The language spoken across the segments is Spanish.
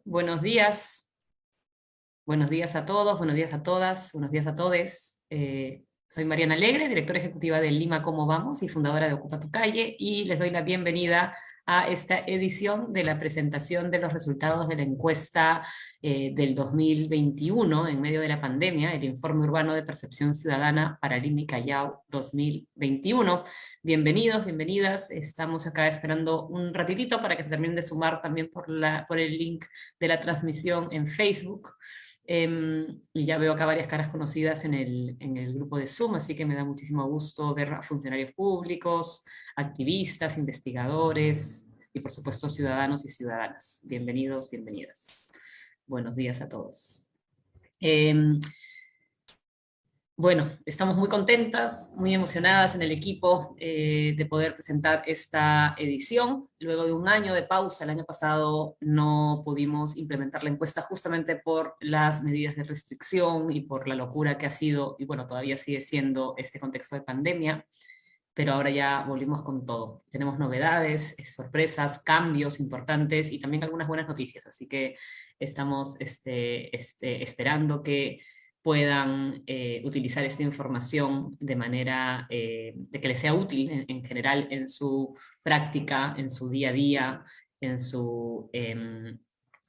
Buenos días. Buenos días a todos, buenos días a todas, buenos días a todes. Soy Mariana Alegre, directora ejecutiva de Lima Cómo Vamos y fundadora de Ocupa tu Calle, y les doy la bienvenida a esta edición de la presentación de los resultados de la encuesta del 2021 en medio de la pandemia, el Informe Urbano de Percepción Ciudadana para Lima y Callao 2021. Bienvenidos, bienvenidas. Estamos acá esperando un ratitito para que se terminen de sumar también por el link de la transmisión en Facebook. Y ya veo acá varias caras conocidas en el grupo de Zoom, así que me da muchísimo gusto ver a funcionarios públicos, activistas, investigadores y por supuesto ciudadanos y ciudadanas. Bienvenidos, bienvenidas. Buenos días a todos. Bueno, estamos muy contentas, muy emocionadas en el equipo de poder presentar esta edición. Luego de un año de pausa, el año pasado no pudimos implementar la encuesta justamente por las medidas de restricción y por la locura que ha sido, y bueno, todavía sigue siendo este contexto de pandemia, pero ahora ya volvimos con todo. Tenemos novedades, sorpresas, cambios importantes y también algunas buenas noticias, así que estamos esperando que puedan utilizar esta información de manera de que les sea útil en general en su práctica, en su día a día, en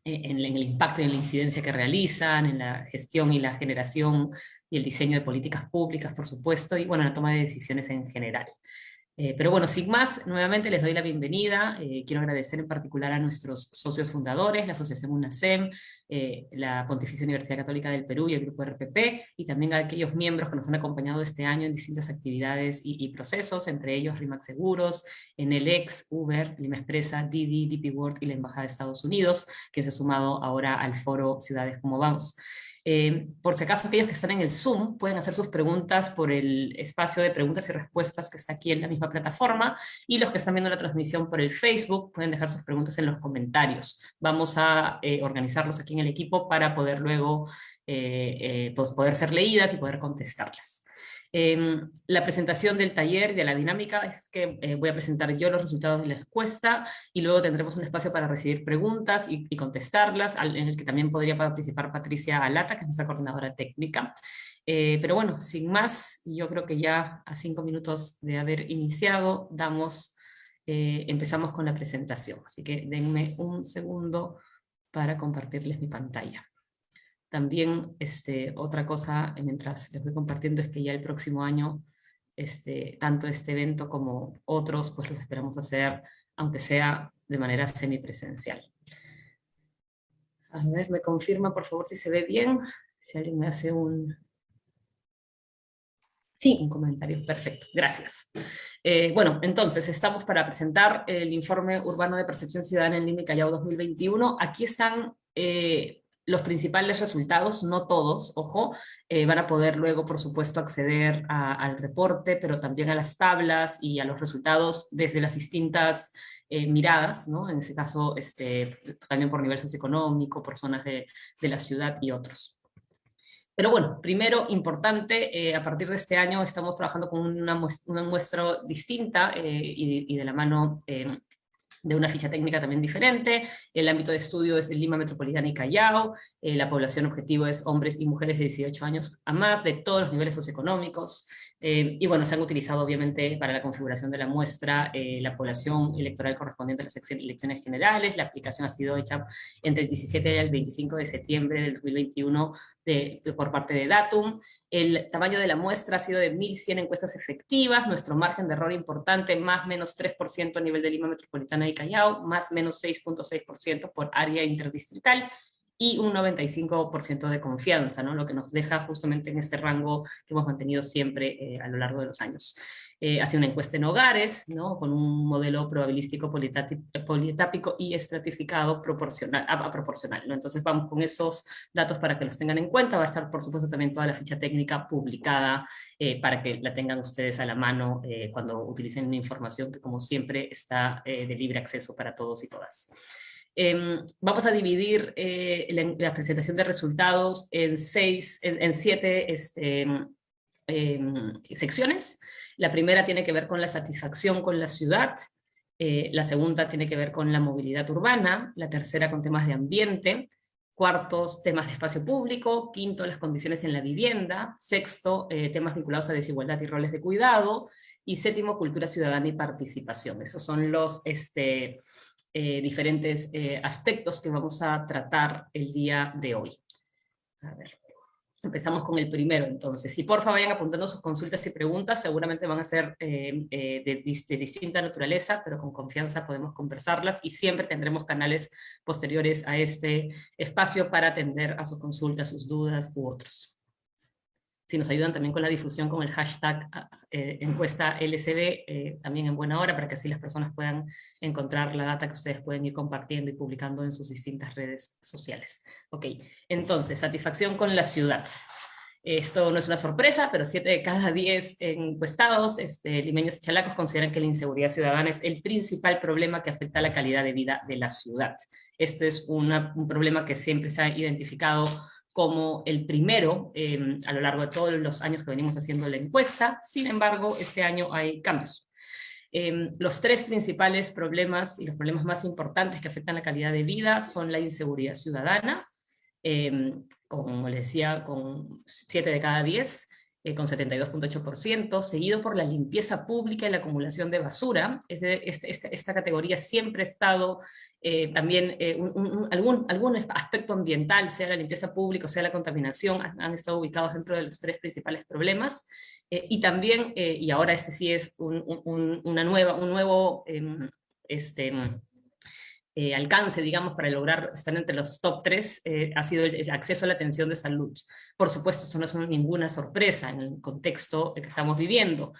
el impacto y en la incidencia que realizan, en la gestión y la generación y el diseño de políticas públicas, por supuesto, y bueno, en la toma de decisiones en general. Pero bueno, sin más, nuevamente les doy la bienvenida. Quiero agradecer en particular a nuestros socios fundadores, la Asociación UNASEM, la Pontificia Universidad Católica del Perú y el Grupo RPP, y también a aquellos miembros que nos han acompañado este año en distintas actividades y procesos, entre ellos RIMAC Seguros, Enelex, Uber, Lima Expresa, Didi, DP World y la Embajada de Estados Unidos, que se ha sumado ahora al foro Ciudades Como Vamos. Por si acaso aquellos que están en el Zoom pueden hacer sus preguntas por el espacio de preguntas y respuestas que está aquí en la misma plataforma, y los que están viendo la transmisión por el Facebook pueden dejar sus preguntas en los comentarios. Vamos a organizarlos aquí en el equipo para poder luego pues poder ser leídas y poder contestarlas. La presentación del taller y de la dinámica es que voy a presentar yo los resultados de la encuesta y luego tendremos un espacio para recibir preguntas y contestarlas, en el que también podría participar Patricia Alata, que es nuestra coordinadora técnica. Pero bueno, sin más, yo creo que ya a 5 minutos de haber iniciado, empezamos con la presentación. Así que denme un segundo para compartirles mi pantalla. También otra cosa, mientras les voy compartiendo, es que ya el próximo año, tanto este evento como otros, pues los esperamos hacer, aunque sea de manera semipresencial. A ver, me confirma por favor si se ve bien, si alguien me hace un comentario. Perfecto, gracias. Bueno, entonces estamos para presentar el Informe Urbano de Percepción Ciudadana en Lima y Callao 2021. Aquí están los principales resultados, no todos, ojo, van a poder luego, por supuesto, acceder al reporte, pero también a las tablas y a los resultados desde las distintas miradas, ¿no? En ese caso, también por nivel socioeconómico, por zonas de la ciudad y otros. Pero bueno, primero, importante, a partir de este año estamos trabajando con una muestra distinta y de la mano de una ficha técnica también diferente. El ámbito de estudio es Lima Metropolitana y Callao. La población objetivo es hombres y mujeres de 18 años a más, de todos los niveles socioeconómicos. Y bueno, se han utilizado obviamente para la configuración de la muestra la población electoral correspondiente a las elecciones generales. La aplicación ha sido hecha entre el 17 y el 25 de septiembre del 2021 por parte de Datum. El tamaño de la muestra ha sido de 1.100 encuestas efectivas. Nuestro margen de error importante, más o menos 3% a nivel de Lima Metropolitana y Callao, más o menos 6.6% por área interdistrital, y un 95% de confianza, ¿no? Lo que nos deja justamente en este rango que hemos mantenido siempre a lo largo de los años. Ha sido una encuesta en hogares, ¿no? Con un modelo probabilístico polietápico y estratificado proporcional, ¿no? Entonces vamos con esos datos para que los tengan en cuenta. Va a estar, por supuesto, también toda la ficha técnica publicada para que la tengan ustedes a la mano cuando utilicen una información que, como siempre, está de libre acceso para todos y todas. Vamos a dividir la presentación de resultados en 7 secciones. La primera tiene que ver con la satisfacción con la ciudad. La segunda tiene que ver con la movilidad urbana, la tercera con temas de ambiente, cuarto, temas de espacio público, quinto, las condiciones en la vivienda, sexto, temas vinculados a desigualdad y roles de cuidado, y séptimo, cultura ciudadana y participación. Esos son los diferentes aspectos que vamos a tratar el día de hoy. A ver. Empezamos con el primero, entonces. Si porfa vayan apuntando sus consultas y preguntas, seguramente van a ser de distinta naturaleza, pero con confianza podemos conversarlas y siempre tendremos canales posteriores a este espacio para atender a sus consultas, sus dudas u otros. Si nos ayudan también con la difusión con el hashtag encuesta LCB, también en buena hora, para que así las personas puedan encontrar la data que ustedes pueden ir compartiendo y publicando en sus distintas redes sociales. Ok, entonces, satisfacción con la ciudad. Esto no es una sorpresa, pero 7 de cada 10 encuestados, limeños y chalacos, consideran que la inseguridad ciudadana es el principal problema que afecta a la calidad de vida de la ciudad. Este es un problema que siempre se ha identificado como el primero a lo largo de todos los años que venimos haciendo la encuesta. Sin embargo, este año hay cambios. Los tres principales problemas y los problemas más importantes que afectan la calidad de vida son la inseguridad ciudadana, como les decía, con 7 de cada 10, con 72.8%, seguido por la limpieza pública y la acumulación de basura. Esta categoría siempre ha estado también algún aspecto ambiental, sea la limpieza pública o sea la contaminación, han estado ubicados dentro de los tres principales problemas. Y también, y ahora este sí es un nuevo alcance, digamos, para lograr estar entre los top 3, ha sido el acceso a la atención de salud. Por supuesto, eso no es ninguna sorpresa en el contexto que estamos viviendo.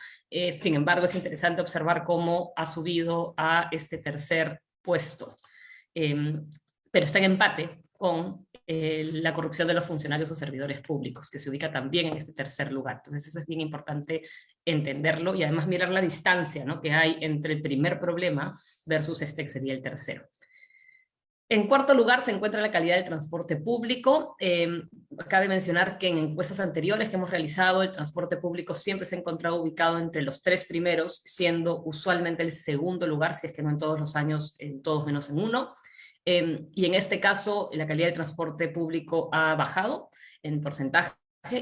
Sin embargo, es interesante observar cómo ha subido a este tercer puesto. Pero está en empate con la corrupción de los funcionarios o servidores públicos, que se ubica también en este tercer lugar. Entonces eso es bien importante entenderlo y además mirar la distancia, ¿no?, que hay entre el primer problema versus este que sería el tercero. En cuarto lugar se encuentra la calidad del transporte público. Cabe mencionar que en encuestas anteriores que hemos realizado, el transporte público siempre se ha encontrado ubicado entre los tres primeros, siendo usualmente el segundo lugar, si es que no en todos los años, en todos menos en uno. Y en este caso, la calidad del transporte público ha bajado en porcentaje,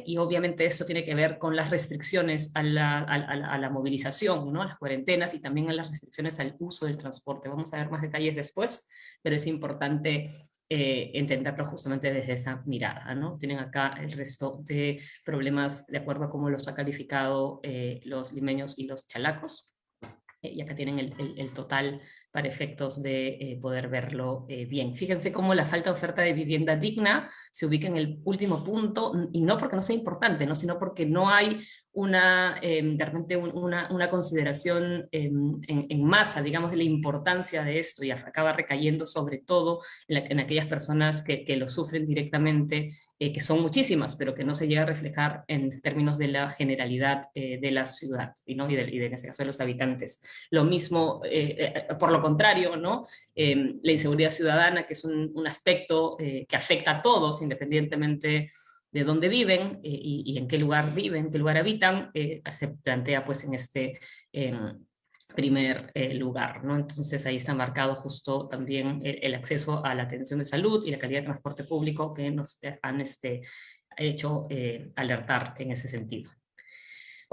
y obviamente esto tiene que ver con las restricciones a la movilización, ¿no?, las cuarentenas, y también a las restricciones al uso del transporte. Vamos a ver más detalles después, pero es importante entenderlo justamente desde esa mirada, ¿no? Tienen acá el resto de problemas de acuerdo a cómo los ha calificado los limeños y los chalacos. Y acá tienen el total para efectos de poder verlo bien. Fíjense cómo la falta de oferta de vivienda digna se ubica en el último punto, y no porque no sea importante, ¿no?, sino porque no hay de repente una consideración en masa, digamos, de la importancia de esto, y acaba recayendo sobre todo en aquellas personas que lo sufren directamente, que son muchísimas, pero que no se llega a reflejar en términos de la generalidad de la ciudad, ¿no?, y de en este caso de los habitantes. Lo mismo, por lo contrario, ¿no?, la inseguridad ciudadana, que es un aspecto que afecta a todos, independientemente de dónde viven y en qué lugar viven, en qué lugar habitan, se plantea pues en este primer lugar, ¿no? Entonces ahí está marcado justo también el acceso a la atención de salud y la calidad de transporte público, que nos han hecho alertar en ese sentido.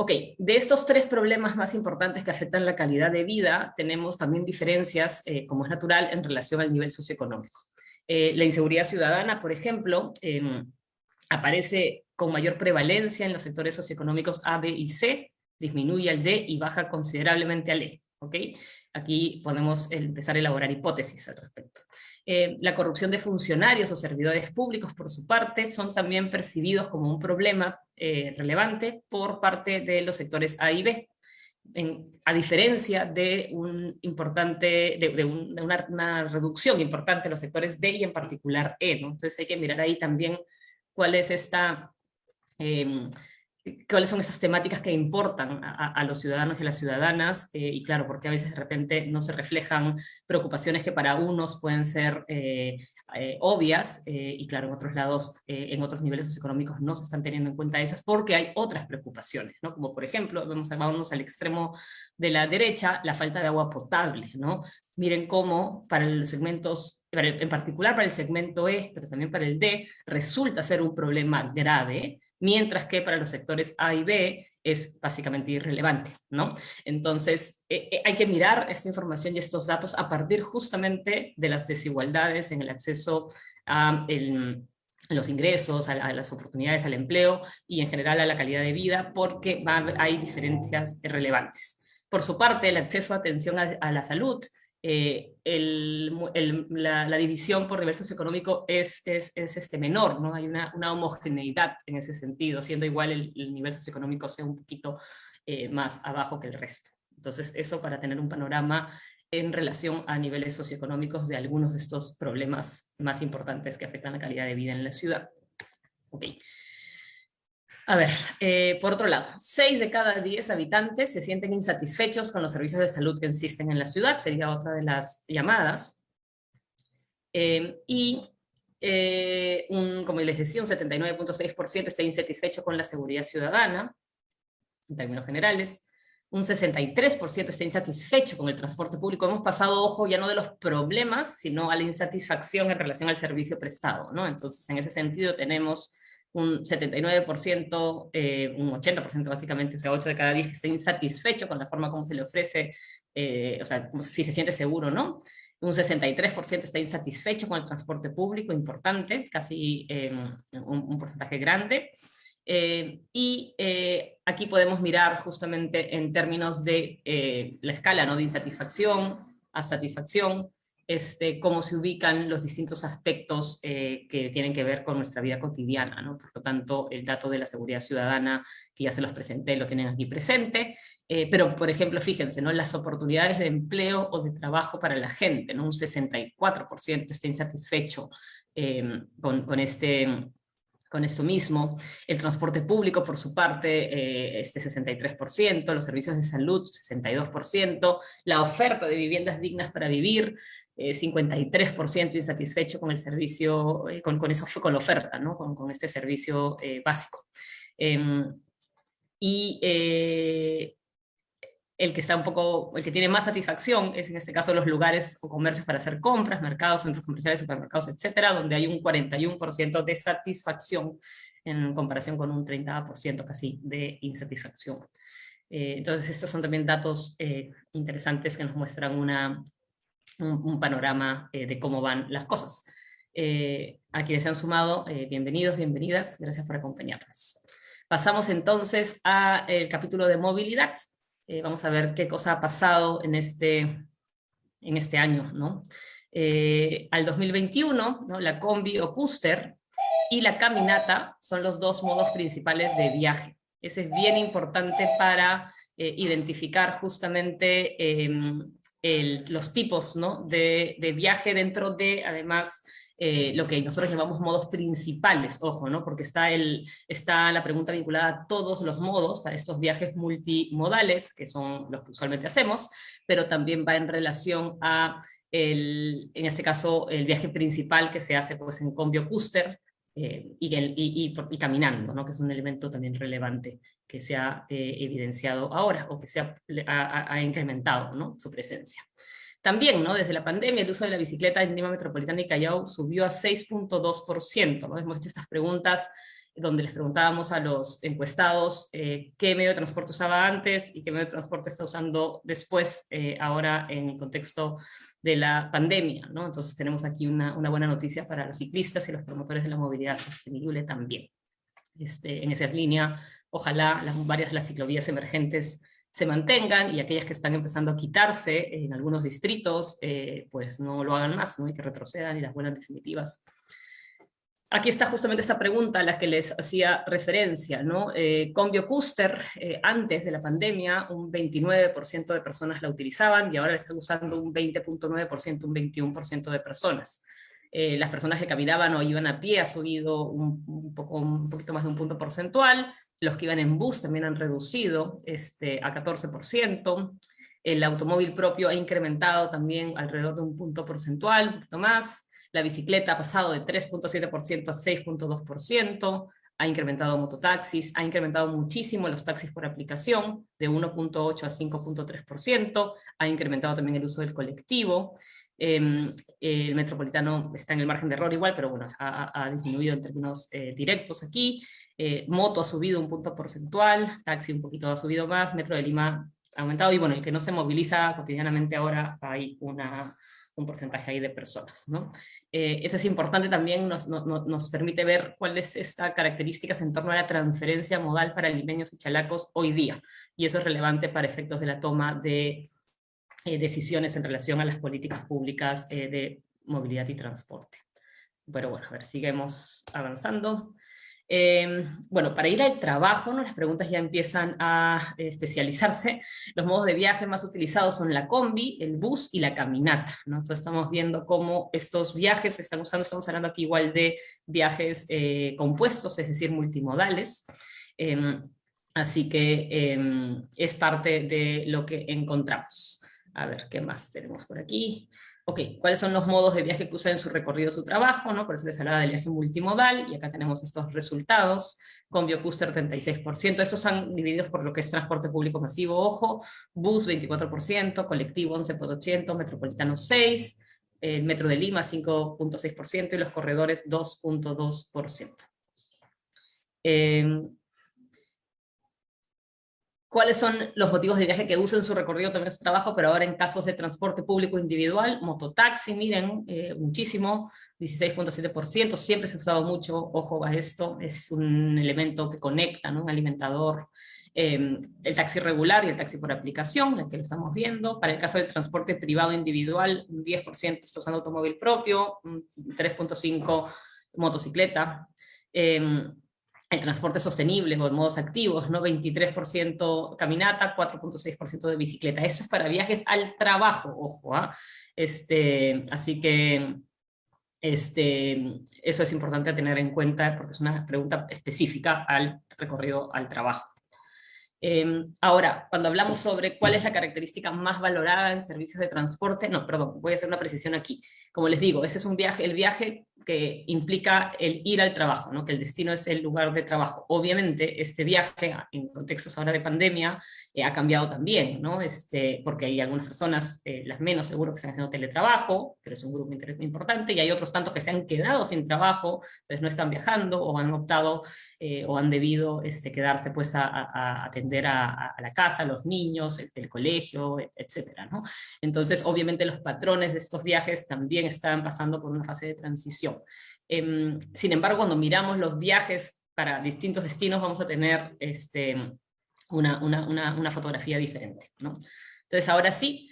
Ok, de estos tres problemas más importantes que afectan la calidad de vida, tenemos también diferencias, como es natural, en relación al nivel socioeconómico. La inseguridad ciudadana, por ejemplo, aparece con mayor prevalencia en los sectores socioeconómicos A, B y C, disminuye al D y baja considerablemente al E. ¿Ok? Aquí podemos empezar a elaborar hipótesis al respecto. La corrupción de funcionarios o servidores públicos, por su parte, son también percibidos como un problema relevante por parte de los sectores A y B, a diferencia de una reducción importante en los sectores D y en particular E, ¿no? Entonces hay que mirar ahí también cuál es cuáles son esas temáticas que importan a los ciudadanos y a las ciudadanas, y claro, porque a veces de repente no se reflejan preocupaciones que para unos pueden ser obvias, y claro, en otros lados, en otros niveles socioeconómicos no se están teniendo en cuenta esas porque hay otras preocupaciones, ¿no? Como por ejemplo, vamos al extremo de la derecha, la falta de agua potable, ¿no? Miren cómo para los segmentos, en particular para el segmento E, pero también para el D, resulta ser un problema grave, mientras que para los sectores A y B es básicamente irrelevante, ¿no? Entonces, hay que mirar esta información y estos datos a partir justamente de las desigualdades en el acceso a los ingresos, a las oportunidades, al empleo y en general a la calidad de vida, porque hay diferencias relevantes. Por su parte, el acceso a atención a la salud, la división por nivel socioeconómico es menor, ¿no? Hay una homogeneidad en ese sentido, siendo igual el nivel socioeconómico sea un poquito más abajo que el resto. Entonces, eso para tener un panorama en relación a niveles socioeconómicos de algunos de estos problemas más importantes que afectan la calidad de vida en la ciudad. Ok. A ver, por otro lado, 6 de cada 10 habitantes se sienten insatisfechos con los servicios de salud que existen en la ciudad, sería otra de las llamadas. Como les decía, un 79.6% está insatisfecho con la seguridad ciudadana, en términos generales. Un 63% está insatisfecho con el transporte público. Hemos pasado, ojo, ya no de los problemas, sino a la insatisfacción en relación al servicio prestado, ¿no? Entonces, en ese sentido tenemos un 79%, un 80% básicamente, o sea, 8 de cada 10 que está insatisfecho con la forma como se le ofrece, o sea, como si se siente seguro, ¿no? Un 63% está insatisfecho con el transporte público, importante, casi un porcentaje grande. Aquí podemos mirar justamente en términos de la escala, ¿no? De insatisfacción a satisfacción, cómo se ubican los distintos aspectos que tienen que ver con nuestra vida cotidiana, ¿no? Por lo tanto, el dato de la seguridad ciudadana, que ya se los presenté, lo tienen aquí presente, pero, por ejemplo, fíjense, ¿no? Las oportunidades de empleo o de trabajo para la gente, ¿no? Un 64% está insatisfecho con esto mismo. El transporte público, por su parte, 63%, los servicios de salud, 62%, la oferta de viviendas dignas para vivir, 53% insatisfecho con el servicio, con la oferta, ¿no? Con este servicio básico. El que tiene más satisfacción es en este caso los lugares o comercios para hacer compras, mercados, centros comerciales, supermercados, etcétera, donde hay un 41% de satisfacción en comparación con un 30% casi de insatisfacción. Entonces estos son también datos interesantes que nos muestran un panorama de cómo van las cosas. A quienes se han sumado, bienvenidos, bienvenidas, gracias por acompañarnos. Pasamos entonces al capítulo de movilidad. Vamos a ver qué cosa ha pasado en este año, ¿no? Al 2021, ¿no? La combi o cúster y la caminata son los dos modos principales de viaje. Ese es bien importante para identificar justamente los tipos, ¿no? de viaje dentro de, además, lo que nosotros llamamos modos principales, ojo, ¿no? Porque está la pregunta vinculada a todos los modos para estos viajes multimodales, que son los que usualmente hacemos, pero también va en relación a, en este caso, el viaje principal que se hace pues, en combi o cúster, y caminando, ¿no? Que es un elemento también relevante que se ha evidenciado ahora, o que se ha incrementado, ¿no? Su presencia. También, ¿no? Desde la pandemia, el uso de la bicicleta en Lima Metropolitana y Callao subió a 6.2%, ¿no? Hemos hecho estas preguntas donde les preguntábamos a los encuestados qué medio de transporte usaba antes y qué medio de transporte está usando después, ahora en el contexto de la pandemia, ¿no? Entonces tenemos aquí una buena noticia para los ciclistas y los promotores de la movilidad sostenible también. En esa línea, ojalá varias de las ciclovías emergentes se mantengan y aquellas que están empezando a quitarse en algunos distritos, pues no lo hagan más, ¿no? Y que retrocedan y las buenas definitivas. Aquí está justamente esta pregunta a la que les hacía referencia, ¿no? Combi o cúster, antes de la pandemia, un 29% de personas la utilizaban y ahora la están usando un 20.9%, un 21% de personas. Las personas que caminaban o iban a pie ha subido un poquito más de un punto porcentual, Los que iban en bus también han reducido a 14%. El automóvil propio ha incrementado también alrededor de un punto porcentual, un poquito más. La bicicleta ha pasado de 3.7% a 6.2%. Ha incrementado mototaxis, ha incrementado muchísimo los taxis por aplicación, de 1.8 a 5.3%. Ha incrementado también el uso del colectivo. El metropolitano está en el margen de error igual, pero bueno, ha disminuido en términos directos aquí. Moto ha subido un punto porcentual, taxi un poquito ha subido más, Metro de Lima ha aumentado, y bueno, el que no se moviliza cotidianamente ahora hay un porcentaje ahí de personas, ¿no? Eso es importante también, nos permite ver cuál es esta características en torno a la transferencia modal para limeños y chalacos hoy día, y eso es relevante para efectos de la toma de decisiones en relación a las políticas públicas de movilidad y transporte. Pero bueno, a ver, seguimos avanzando. Bueno, para ir al trabajo, ¿no? Las preguntas ya empiezan a especializarse. Los modos de viaje más utilizados son la combi, el bus y la caminata, ¿no? Entonces estamos viendo cómo estos viajes se están usando, estamos hablando aquí igual de viajes compuestos, es decir, multimodales. Así que es parte de lo que encontramos. A ver, ¿qué más tenemos por aquí? Ok, ¿cuáles son los modos de viaje que usan en su recorrido, su trabajo? ¿No? Por eso les hablaba del viaje multimodal, y acá tenemos estos resultados. Con BioCluster 36%, estos están divididos por lo que es transporte público masivo, ojo, bus 24%, colectivo 11.80%, metropolitano 6%, el Metro de Lima 5.6% y los corredores 2.2%. ¿Cuáles son los motivos de viaje que usan en su recorrido también en su trabajo, pero ahora en casos de transporte público individual? Mototaxi, miren, muchísimo, 16.7%, siempre se ha usado mucho, ojo a esto, es un elemento que conecta, ¿no? Un alimentador. El taxi regular y el taxi por aplicación, el que lo estamos viendo. Para el caso del transporte privado individual, un 10% está usando automóvil propio, 3.5% motocicleta. El transporte sostenible o en modos activos, ¿no? 23% caminata, 4.6% de bicicleta. Eso es para viajes al trabajo, ojo, así que eso es importante tener en cuenta porque es una pregunta específica al recorrido al trabajo. Ahora, cuando hablamos sobre cuál es la característica más valorada en servicios de transporte, no, perdón, voy a hacer una precisión aquí. Como les digo, ese es un viaje, el viaje que implica el ir al trabajo, ¿no? Que el destino es el lugar de trabajo. Obviamente, este viaje, en contextos ahora de pandemia, ha cambiado también, ¿no? Porque hay algunas personas, las menos seguro, que están haciendo teletrabajo, pero es un grupo importante, y hay otros tantos que se han quedado sin trabajo, entonces no están viajando, o han optado, o han debido quedarse pues a atender a la casa, a los niños, el colegio, etcétera, ¿no? Entonces, obviamente, los patrones de estos viajes también están pasando por una fase de transición. Sin embargo, cuando miramos los viajes para distintos destinos, vamos a tener una fotografía diferente, ¿no? Entonces, ahora sí,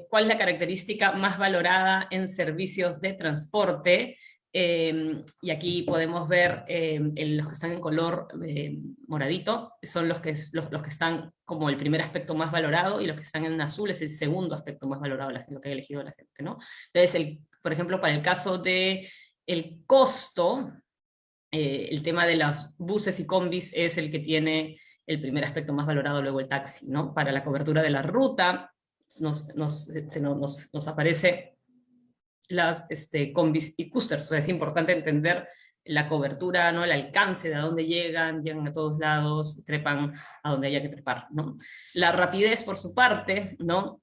¿cuál es la característica más valorada en servicios de transporte? Y aquí podemos ver los que están en color moradito, son los que están como el primer aspecto más valorado, y los que están en azul es el segundo aspecto más valorado, lo que ha elegido la gente, ¿no? Entonces, por ejemplo, para el caso de el costo, el tema de los buses y combis es el que tiene el primer aspecto más valorado, luego el taxi, ¿no? Para la cobertura de la ruta nos aparece las combis y clusters. O sea, es importante entender la cobertura, ¿no? El alcance de a dónde llegan a todos lados, trepan a donde haya que trepar, ¿no? La rapidez, por su parte, ¿no?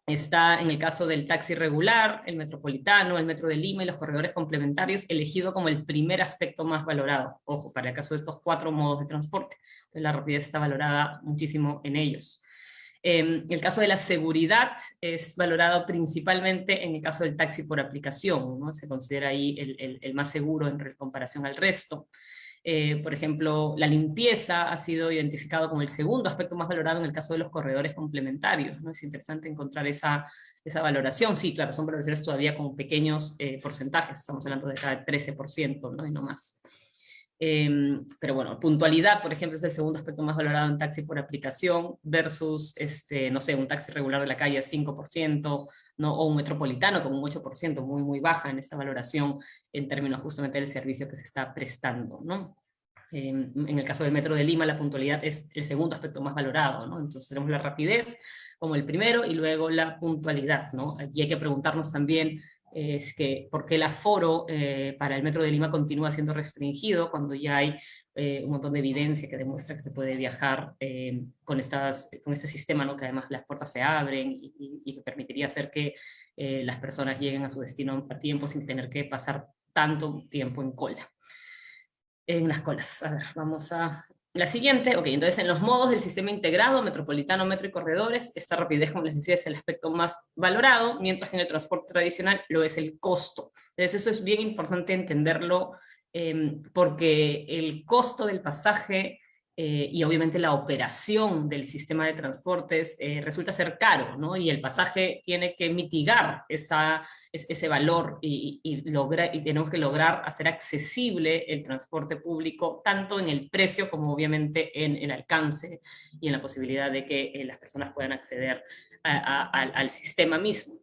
Está en el caso del taxi regular, el metropolitano, el Metro de Lima y los corredores complementarios, elegido como el primer aspecto más valorado. Ojo, para el caso de estos 4 modos de transporte, la rapidez está valorada muchísimo en ellos. El caso de la seguridad es valorado principalmente en el caso del taxi por aplicación, ¿no? Se considera ahí el más seguro en comparación al resto. Por ejemplo, la limpieza ha sido identificado como el segundo aspecto más valorado en el caso de los corredores complementarios, ¿no? Es interesante encontrar esa valoración. Sí, claro, son valoraciones todavía con pequeños porcentajes, estamos hablando de cada 13%, ¿no? Y no más. Pero bueno, puntualidad, por ejemplo, es el segundo aspecto más valorado en taxi por aplicación versus, no sé, un taxi regular de la calle 5%, ¿no? O un metropolitano con un 8%, muy, muy baja en esa valoración en términos justamente del servicio que se está prestando, ¿no? En el caso del Metro de Lima, la puntualidad es el segundo aspecto más valorado, ¿no? Entonces tenemos la rapidez como el primero y luego la puntualidad, ¿no? Aquí hay que preguntarnos también es que por qué el aforo para el Metro de Lima continúa siendo restringido cuando ya hay un montón de evidencia que demuestra que se puede viajar con este sistema, ¿no? Que además las puertas se abren y que permitiría hacer que las personas lleguen a su destino a tiempo sin tener que pasar tanto tiempo en las colas. A ver, vamos a la siguiente. Ok, entonces en los modos del sistema integrado, metropolitano, metro y corredores, esta rapidez, como les decía, es el aspecto más valorado, mientras que en el transporte tradicional lo es el costo. Entonces eso es bien importante entenderlo, porque el costo del pasaje y obviamente la operación del sistema de transportes resulta ser caro, ¿no? Y el pasaje tiene que mitigar ese valor y tenemos que lograr hacer accesible el transporte público, tanto en el precio como obviamente en el alcance y en la posibilidad de que las personas puedan acceder al sistema mismo.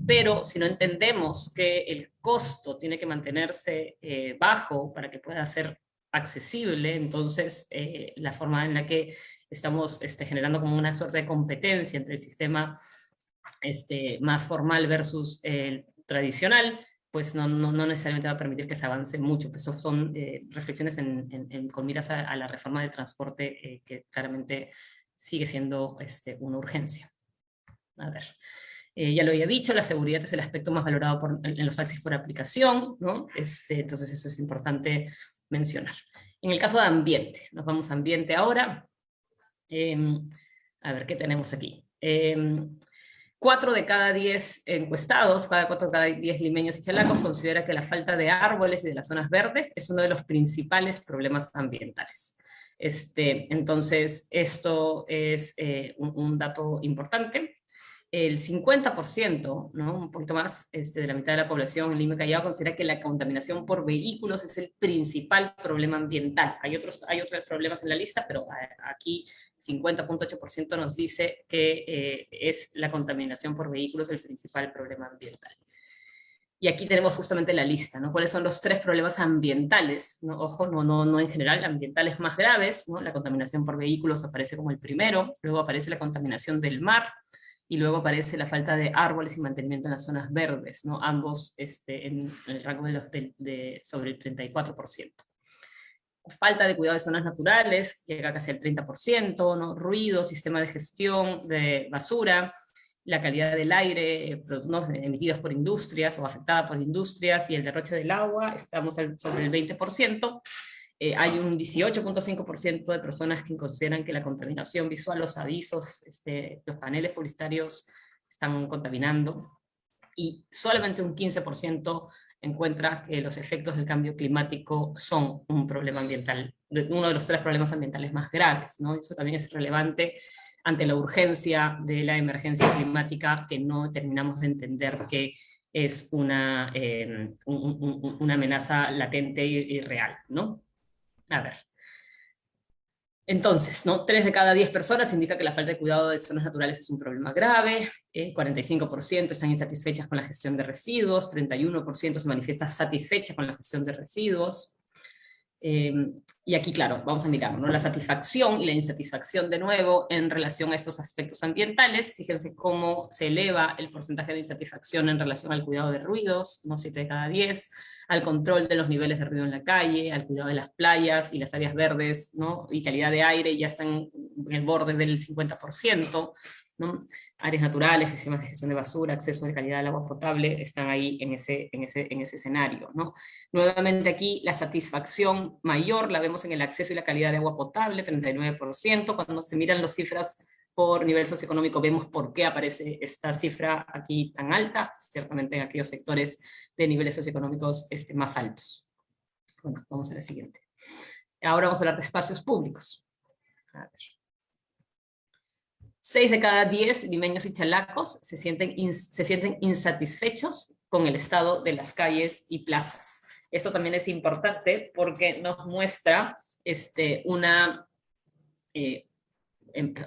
Pero si no entendemos que el costo tiene que mantenerse bajo para que pueda ser accesible, entonces la forma en la que estamos generando como una suerte de competencia entre el sistema más formal versus el tradicional, pues no necesariamente va a permitir que se avance mucho. Pues eso son reflexiones con miras a la reforma del transporte que claramente sigue siendo una urgencia. A ver. Ya lo había dicho, la seguridad es el aspecto más valorado en los taxis por aplicación, ¿no? Entonces eso es importante mencionar. En el caso de ambiente, nos vamos a ambiente ahora. A ver, ¿qué tenemos aquí? 4 de cada 10 encuestados, 4 de cada 10 limeños y chalacos considera que la falta de árboles y de las zonas verdes es uno de los principales problemas ambientales. Entonces, esto es un dato importante. El 50%, ¿no? Un poquito más de la mitad de la población en Lima y Callao considera que la contaminación por vehículos es el principal problema ambiental. Hay otros problemas en la lista, pero aquí 50.8% nos dice que es la contaminación por vehículos el principal problema ambiental. Y aquí tenemos justamente la lista, ¿no? ¿Cuáles son los 3 problemas ambientales? ¿No? Ojo, no en general, ambientales más graves, ¿no? La contaminación por vehículos aparece como el primero, luego aparece la contaminación del mar, y luego aparece la falta de árboles y mantenimiento en las zonas verdes, ¿no? Ambos en el rango sobre el 34%. Falta de cuidado de zonas naturales, llega casi al 30%, ¿no? Ruido, sistema de gestión de basura, la calidad del aire, ¿no? Emitidos por industrias o afectada por industrias, y el derroche del agua, estamos sobre el 20%. Hay un 18.5% de personas que consideran que la contaminación visual, los avisos, los paneles publicitarios están contaminando, y solamente un 15% encuentra que los efectos del cambio climático son un problema ambiental, uno de los 3 problemas ambientales más graves, ¿no? Eso también es relevante ante la urgencia de la emergencia climática, que no terminamos de entender que es una amenaza latente y real, ¿no? A ver. Entonces, ¿no? 3 de cada 10 personas indica que la falta de cuidado de zonas naturales es un problema grave, 45% están insatisfechas con la gestión de residuos, 31% se manifiesta satisfecha con la gestión de residuos. Y aquí, claro, vamos a mirar, ¿no? La satisfacción y la insatisfacción de nuevo en relación a estos aspectos ambientales. Fíjense cómo se eleva el porcentaje de insatisfacción en relación al cuidado de ruidos, ¿no? 7 de cada 10, al control de los niveles de ruido en la calle, al cuidado de las playas y las áreas verdes, ¿no? Y calidad de aire ya están en el borde del 50%, ¿no? Áreas naturales, sistemas de gestión de basura, acceso de calidad al agua potable, están ahí en ese escenario, ¿no? Nuevamente aquí la satisfacción mayor la vemos en el acceso y la calidad de agua potable, 39%. Cuando se miran las cifras por nivel socioeconómico vemos por qué aparece esta cifra aquí tan alta, ciertamente en aquellos sectores de niveles socioeconómicos más altos. Bueno, vamos a la siguiente. Ahora vamos a hablar de espacios públicos. A ver. 6 de cada 10 limeños y chalacos se sienten insatisfechos con el estado de las calles y plazas. Esto también es importante porque nos muestra una,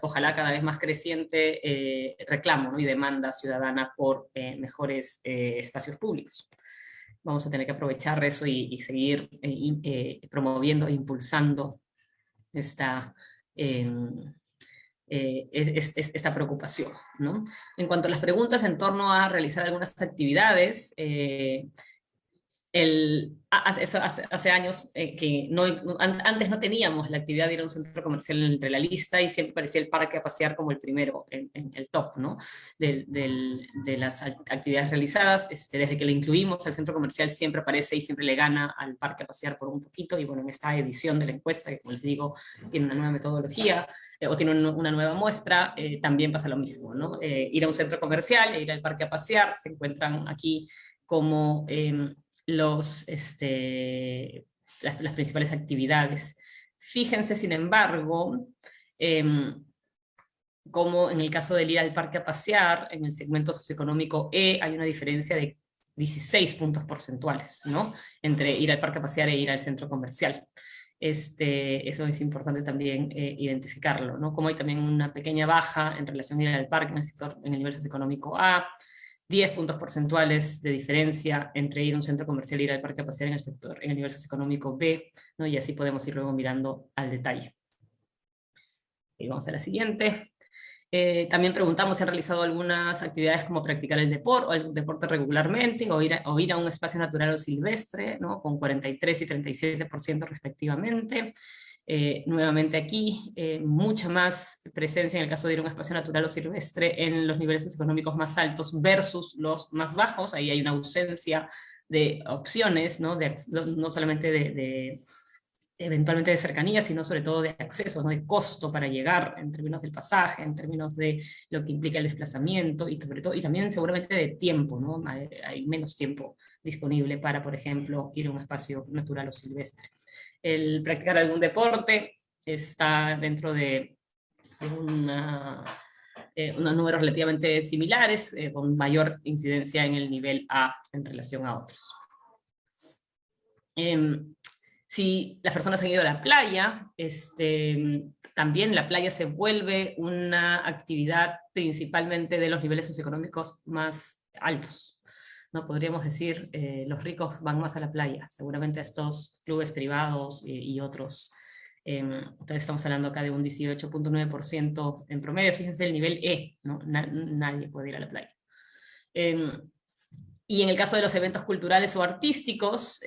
ojalá cada vez más creciente, reclamo, ¿no? Y demanda ciudadana por mejores espacios públicos. vamos a tener que aprovechar eso y seguir promoviendo e impulsando esta, esta preocupación, ¿no? En cuanto a las preguntas en torno a realizar algunas actividades, hace años que antes no teníamos la actividad de ir a un centro comercial entre la lista y siempre parecía el parque a pasear como el primero en el top, ¿no? De las actividades realizadas. Desde que le incluimos al centro comercial siempre aparece y siempre le gana al parque a pasear por un poquito, y bueno, en esta edición de la encuesta, que como les digo, tiene una nueva metodología o tiene una nueva muestra, también pasa lo mismo, ¿no? Ir a un centro comercial, ir al parque a pasear, se encuentran aquí como las principales actividades. Fíjense, sin embargo, como en el caso del ir al parque a pasear, en el segmento socioeconómico E hay una diferencia de 16 puntos porcentuales, ¿no? Entre ir al parque a pasear e ir al centro comercial. Eso es importante también identificarlo, ¿no? Como hay también una pequeña baja en relación a ir al parque en el nivel socioeconómico A, 10 puntos porcentuales de diferencia entre ir a un centro comercial e ir al parque a pasear en el nivel socioeconómico B, ¿no? Y así podemos ir luego mirando al detalle. Y vamos a la siguiente. También preguntamos si han realizado algunas actividades como practicar el deporte regularmente, o ir a un espacio natural o silvestre, ¿no? Con 43 y 37% respectivamente. Nuevamente aquí, mucha más presencia en el caso de ir a un espacio natural o silvestre en los niveles socioeconómicos más altos versus los más bajos. Ahí hay una ausencia de opciones, ¿no? No solamente eventualmente de cercanía, sino sobre todo de acceso, ¿no? De costo para llegar, en términos del pasaje, en términos de lo que implica el desplazamiento, y sobre todo, y también seguramente de tiempo, ¿no? Hay menos tiempo disponible para, por ejemplo, ir a un espacio natural o silvestre. El practicar algún deporte está dentro de unos números relativamente similares, con mayor incidencia en el nivel A en relación a otros. Si las personas han ido a la playa, también la playa se vuelve una actividad principalmente de los niveles socioeconómicos más altos, ¿no? Podríamos decir, los ricos van más a la playa, seguramente a estos clubes privados y otros. Entonces estamos hablando acá de un 18.9% en promedio. Fíjense el nivel E, ¿no? Nadie puede ir a la playa. Y en el caso de los eventos culturales o artísticos,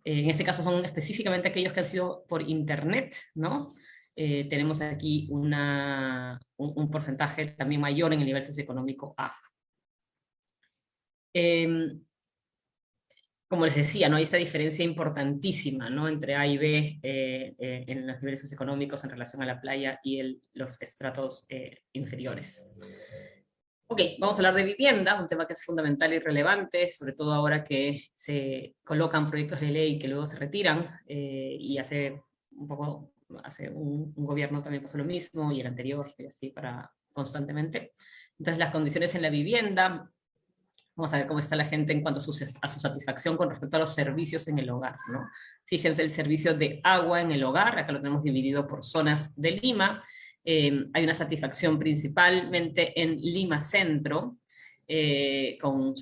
en este caso son específicamente aquellos que han sido por internet, ¿no? Tenemos aquí un porcentaje también mayor en el nivel socioeconómico A. Como les decía, ¿no? Hay esta diferencia importantísima, ¿no? Entre A y B en los niveles socioeconómicos en relación a la playa y los estratos inferiores. Ok, vamos a hablar de vivienda, un tema que es fundamental y relevante, sobre todo ahora que se colocan proyectos de ley que luego se retiran, y hace un gobierno también pasó lo mismo, y el anterior, y así constantemente. Entonces las condiciones en la vivienda, vamos a ver cómo está la gente en cuanto a su satisfacción con respecto a los servicios en el hogar, ¿no? Fíjense el servicio de agua en el hogar, acá lo tenemos dividido por zonas de Lima. Hay una satisfacción principalmente en Lima Centro, con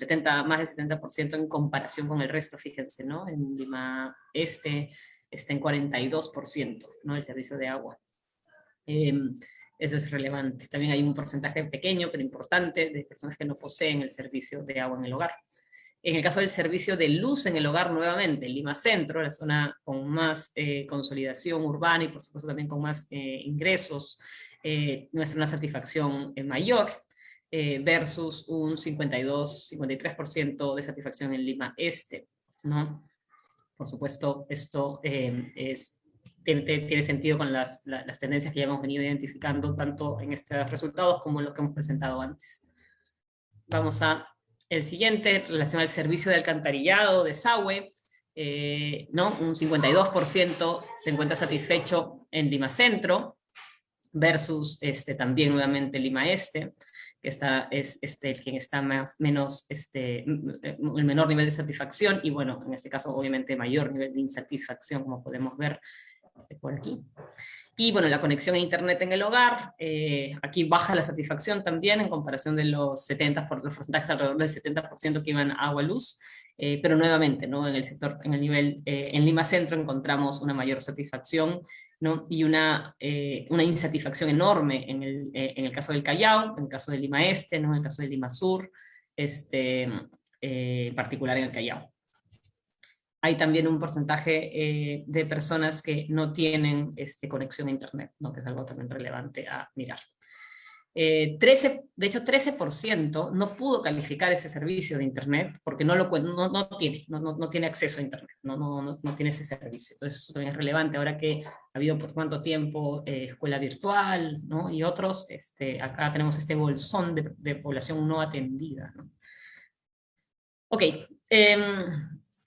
más del 70% en comparación con el resto, fíjense, ¿no? En Lima Este está en 42%, ¿no? El servicio de agua. Eso es relevante. También hay un porcentaje pequeño, pero importante, de personas que no poseen el servicio de agua en el hogar. En el caso del servicio de luz en el hogar, nuevamente, Lima Centro, la zona con más consolidación urbana y por supuesto también con más ingresos, muestra una satisfacción mayor, versus un 52-53% de satisfacción en Lima Este, ¿no? Por supuesto, esto tiene sentido con las tendencias que ya hemos venido identificando, tanto en estos resultados como en los que hemos presentado antes. Vamos a el siguiente, en relación al servicio de alcantarillado, desagüe, ¿no? Un 52% se encuentra satisfecho en Lima Centro, versus también nuevamente Lima Este, que es quien está el menor nivel de satisfacción, y bueno, en este caso obviamente mayor nivel de insatisfacción, como podemos ver por aquí. Y bueno, la conexión a Internet en el hogar, aquí baja la satisfacción también en comparación de los 70, los porcentajes alrededor del 70% que iban a agua-luz, pero nuevamente, ¿no? En el sector, en el nivel, en Lima Centro encontramos una mayor satisfacción, ¿no? Y una insatisfacción enorme en el caso del Callao, en el caso de Lima Este, ¿no? En el caso de Lima Sur, en particular en el Callao. Hay también un porcentaje de personas que no tienen conexión a Internet, ¿no? Que es algo también relevante a mirar. De hecho, 13% no pudo calificar ese servicio de Internet porque no tiene acceso a Internet, no tiene ese servicio. Entonces, eso también es relevante. Ahora que ha habido por cuánto tiempo escuela virtual, ¿no? Y otros, acá tenemos este bolsón de población no atendida, ¿no? Ok,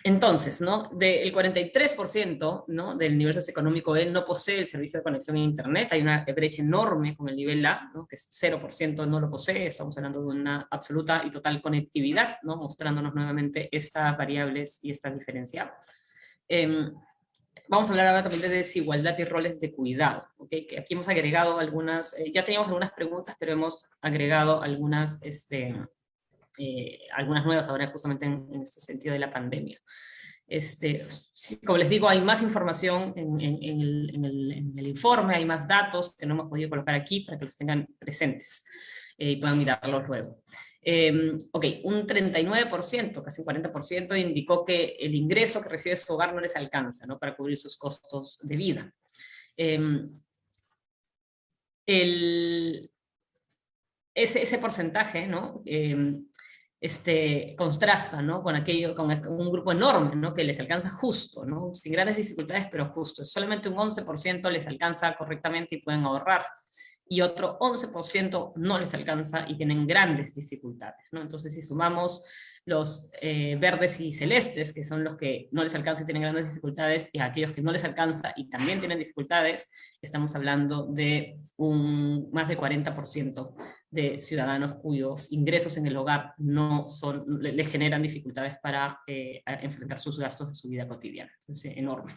entonces, ¿no? Del 43%, ¿no? Del nivel socioeconómico E no posee el servicio de conexión a Internet, hay una brecha enorme con el nivel A, ¿no? Que es 0% no lo posee, estamos hablando de una absoluta y total conectividad, ¿no? Mostrándonos nuevamente estas variables y esta diferencia. Vamos a hablar ahora también de desigualdad y roles de cuidado, ¿ok? Que aquí hemos agregado algunas, ya teníamos algunas preguntas, pero hemos agregado algunas, algunas nuevas ahora justamente en este sentido de la pandemia. Como les digo, hay más información en el informe, hay más datos que no hemos podido colocar aquí para que los tengan presentes y puedan mirarlos luego. Ok, un 39%, casi un 40%, indicó que el ingreso que recibe su hogar no les alcanza, ¿no? Para cubrir sus costos de vida. Ese porcentaje, ¿no? Contrasta, ¿no? Con un grupo enorme, ¿no? Que les alcanza justo, ¿no? Sin grandes dificultades, pero justo. Solamente un 11% les alcanza correctamente y pueden ahorrar, y otro 11% no les alcanza y tienen grandes dificultades, ¿no? Entonces, si sumamos los verdes y celestes, que son los que no les alcanza y tienen grandes dificultades, y aquellos que no les alcanza y también tienen dificultades, estamos hablando de más de 40% de ciudadanos cuyos ingresos en el hogar le generan dificultades para enfrentar sus gastos de su vida cotidiana. Entonces, enorme.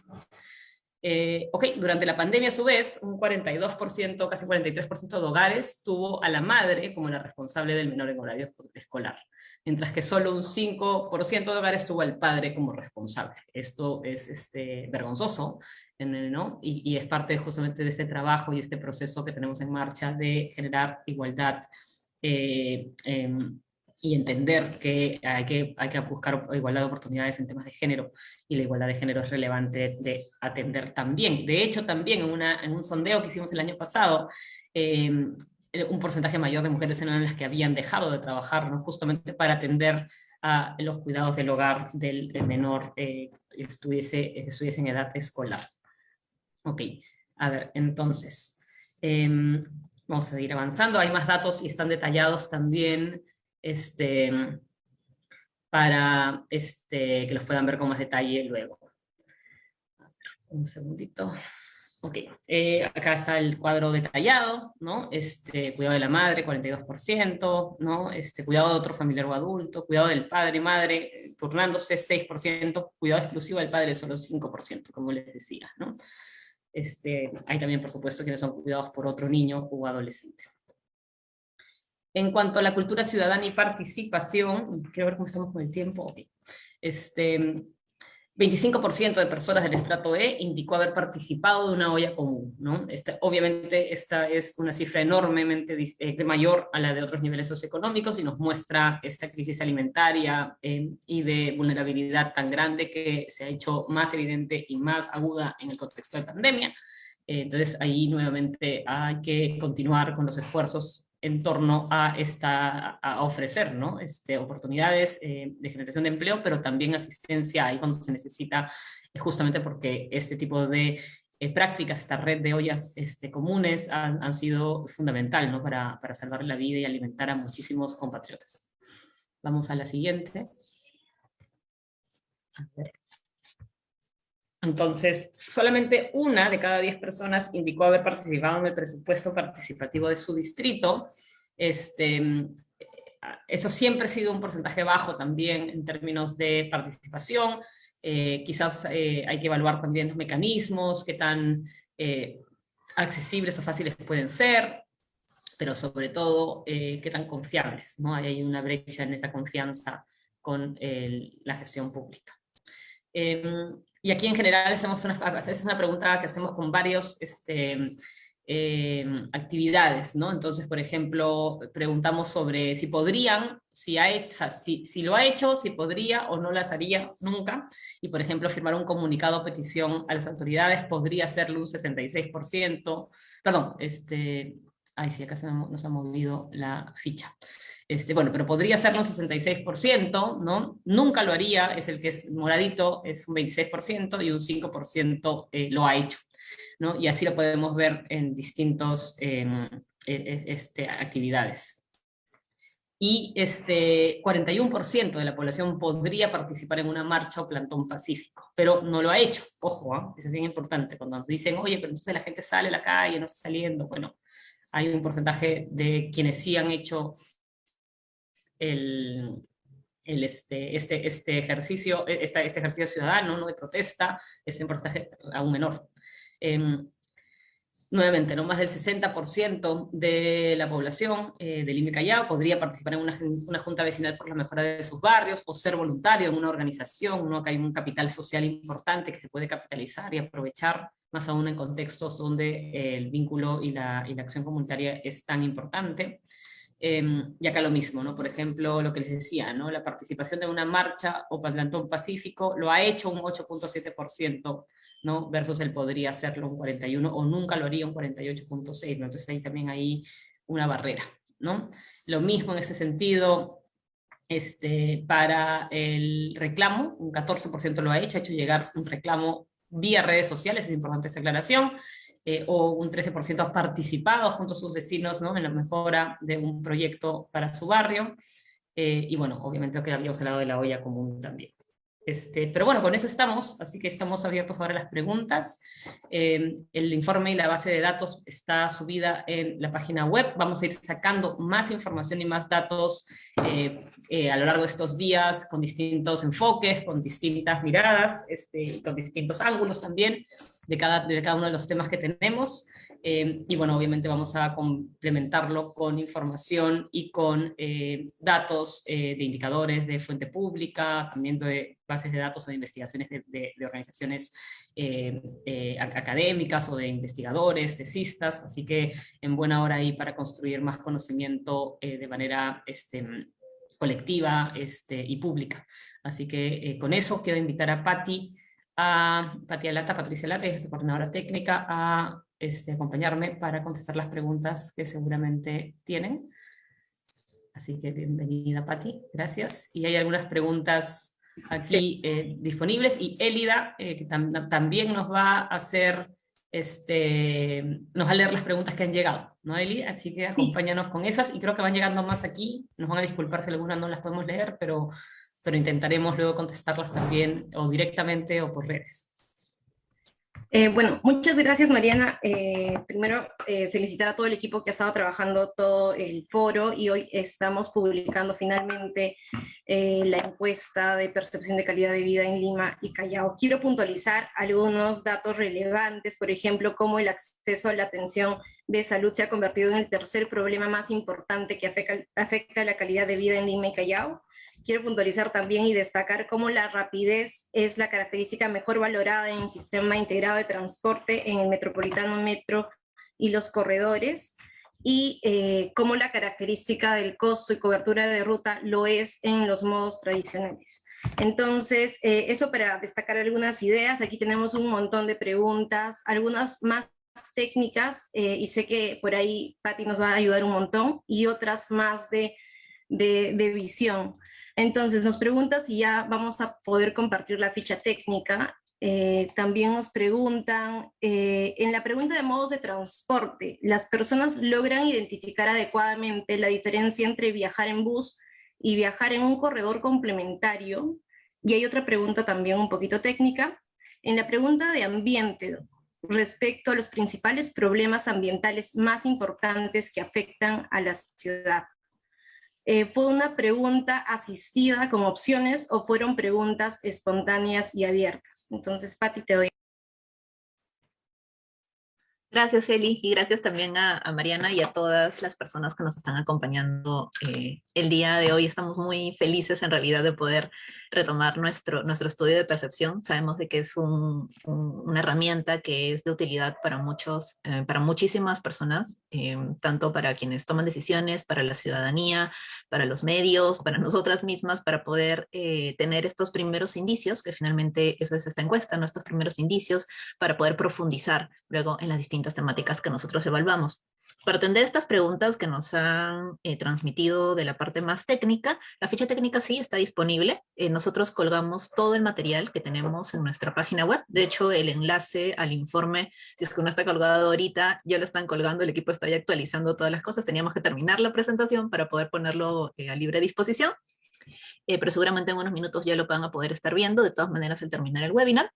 Ok, durante la pandemia, a su vez, un 42%, casi 43% de hogares tuvo a la madre como la responsable del menor en horario escolar, mientras que solo un 5% de hogares tuvo al padre como responsable. Esto es vergonzoso, ¿no? Y es parte justamente de ese trabajo y este proceso que tenemos en marcha de generar igualdad y entender que hay que buscar igualdad de oportunidades en temas de género, y la igualdad de género es relevante de atender también. De hecho, también en un sondeo que hicimos el año pasado, un porcentaje mayor de mujeres eran las que habían dejado de trabajar, ¿no? Justamente para atender a los cuidados del hogar del menor que estuviese en edad escolar. Ok, a ver, entonces, vamos a ir avanzando. Hay más datos y están detallados también para que los puedan ver con más detalle luego. Un segundito. Ok, acá está el cuadro detallado, ¿no? Cuidado de la madre, 42%, ¿no? Cuidado de otro familiar o adulto, cuidado del padre y madre, turnándose 6%, cuidado exclusivo del padre solo 5%, como les decía, ¿no? Hay también, por supuesto, quienes son cuidados por otro niño o adolescente. En cuanto a la cultura ciudadana y participación, quiero ver cómo estamos con el tiempo. Okay. 25% de personas del estrato E indicó haber participado de una olla común, ¿no? Obviamente esta es una cifra enormemente mayor a la de otros niveles socioeconómicos y nos muestra esta crisis alimentaria y de vulnerabilidad tan grande que se ha hecho más evidente y más aguda en el contexto de pandemia. Entonces ahí nuevamente hay que continuar con los esfuerzos en torno a ofrecer, ¿no? Oportunidades de generación de empleo, pero también asistencia ahí cuando se necesita, justamente porque este tipo de prácticas, esta red de ollas comunes han sido fundamental, ¿no? Para salvar la vida y alimentar a muchísimos compatriotas. Vamos a la siguiente. A ver. Entonces, solamente una de cada 10 personas indicó haber participado en el presupuesto participativo de su distrito. Eso siempre ha sido un porcentaje bajo también en términos de participación. Quizás hay que evaluar también los mecanismos, qué tan accesibles o fáciles pueden ser, pero sobre todo qué tan confiables, ¿no? Hay una brecha en esa confianza con la gestión pública. Y aquí en general es una pregunta que hacemos con varios actividades, ¿no? Entonces, por ejemplo, preguntamos sobre si podrían, si lo ha hecho, si podría o no las haría nunca. Y, por ejemplo, firmar un comunicado o petición a las autoridades podría hacerlo un 66%. Perdón, ay, sí, acá nos ha movido la ficha. Bueno, pero podría serlo un 66%, ¿no? Nunca lo haría, es el que es moradito, es un 26%, y un 5% lo ha hecho, ¿no? Y así lo podemos ver en distintas actividades. Y 41% de la población podría participar en una marcha o plantón pacífico, pero no lo ha hecho. Ojo, ¿eh? Eso es bien importante. Cuando nos dicen, oye, pero entonces la gente sale a la calle, no está saliendo, bueno, hay un porcentaje de quienes sí han hecho este ejercicio ciudadano, ¿no? De protesta, es un porcentaje aún menor. Nuevamente, no más del 60% de la población de Lima y Callao podría participar en una junta vecinal por la mejora de sus barrios o ser voluntario en una organización, ¿no? Que hay un capital social importante que se puede capitalizar y aprovechar, más aún en contextos donde el vínculo y la acción comunitaria es tan importante. Y acá lo mismo, ¿no? Por ejemplo, lo que les decía, ¿no? La participación de una marcha o plantón pacífico lo ha hecho un 8.7%, ¿no? Versus el podría hacerlo un 41%, o nunca lo haría un 48.6%, ¿no? Entonces ahí también hay una barrera, ¿no? Lo mismo en ese sentido, para el reclamo, un 14% lo ha hecho llegar un reclamo vía redes sociales, es importante esa aclaración, o un 13% ha participado junto a sus vecinos, ¿no? En la mejora de un proyecto para su barrio, y bueno, obviamente lo que habíamos hablado de la olla común también. Pero bueno, con eso estamos, así que estamos abiertos ahora a las preguntas. El informe y la base de datos está subida en la página web. Vamos a ir sacando más información y más datos a lo largo de estos días, con distintos enfoques, con distintas miradas, con distintos ángulos también de cada uno de los temas que tenemos. Y bueno, obviamente vamos a complementarlo con información y con datos de indicadores de fuente pública, también de bases de datos o de investigaciones de organizaciones académicas o de investigadores, tesistas, así que en buena hora ahí para construir más conocimiento de manera colectiva y pública. Así que con eso quiero invitar a Patricia Lata, que es coordinadora técnica, a acompañarme para contestar las preguntas que seguramente tienen. Así que bienvenida, Pati, gracias. Y hay algunas preguntas aquí disponibles, y Élida, que también nos va a hacer, nos va a leer las preguntas que han llegado, ¿no, Eli? Así que acompáñanos con esas, y creo que van llegando más aquí, nos van a disculpar si algunas no las podemos leer, pero intentaremos luego contestarlas también, o directamente o por redes. Bueno, muchas gracias, Mariana. Primero, felicitar a todo el equipo que ha estado trabajando todo el foro, y hoy estamos publicando finalmente la encuesta de percepción de calidad de vida en Lima y Callao. Quiero puntualizar algunos datos relevantes, por ejemplo, cómo el acceso a la atención de salud se ha convertido en el tercer problema más importante que afecta a la calidad de vida en Lima y Callao. Quiero puntualizar también y destacar cómo la rapidez es la característica mejor valorada en el sistema integrado de transporte en el metropolitano metro y los corredores, y cómo la característica del costo y cobertura de ruta lo es en los modos tradicionales. Entonces, eso para destacar algunas ideas. Aquí tenemos un montón de preguntas, algunas más técnicas, y sé que por ahí Pati nos va a ayudar un montón, y otras más de visión. Entonces nos pregunta si ya vamos a poder compartir la ficha técnica. También nos preguntan, en la pregunta de modos de transporte, ¿las personas logran identificar adecuadamente la diferencia entre viajar en bus y viajar en un corredor complementario? Y hay otra pregunta también un poquito técnica. En la pregunta de ambiente, respecto a los principales problemas ambientales más importantes que afectan a la ciudad, ¿Fue una pregunta asistida con opciones o fueron preguntas espontáneas y abiertas? Entonces, Patti, te doy. Gracias, Eli, y gracias también a Mariana y a todas las personas que nos están acompañando el día de hoy. Estamos muy felices en realidad de poder retomar nuestro estudio de percepción. Sabemos de que es una herramienta que es de utilidad para para muchísimas personas, tanto para quienes toman decisiones, para la ciudadanía, para los medios, para nosotras mismas, para poder tener estos primeros indicios, que finalmente eso es esta encuesta, ¿no? Estos primeros indicios para poder profundizar luego en las distintas temáticas que nosotros evaluamos. Para atender estas preguntas que nos han transmitido de la parte más técnica, la ficha técnica sí está disponible. Nosotros colgamos todo el material que tenemos en nuestra página web. De hecho, el enlace al informe, si es que no está colgado ahorita, ya lo están colgando, el equipo está ya actualizando todas las cosas. Teníamos que terminar la presentación para poder ponerlo a libre disposición, pero seguramente en unos minutos ya lo van a poder estar viendo. De todas maneras, al terminar el webinar,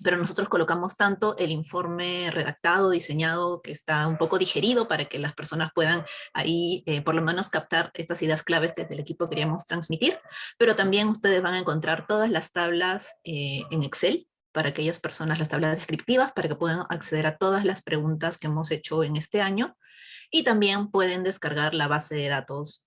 pero nosotros colocamos tanto el informe redactado, diseñado, que está un poco digerido para que las personas puedan ahí por lo menos captar estas ideas claves que desde el equipo queríamos transmitir, pero también ustedes van a encontrar todas las tablas en Excel para aquellas personas, las tablas descriptivas, para que puedan acceder a todas las preguntas que hemos hecho en este año, y también pueden descargar la base de datos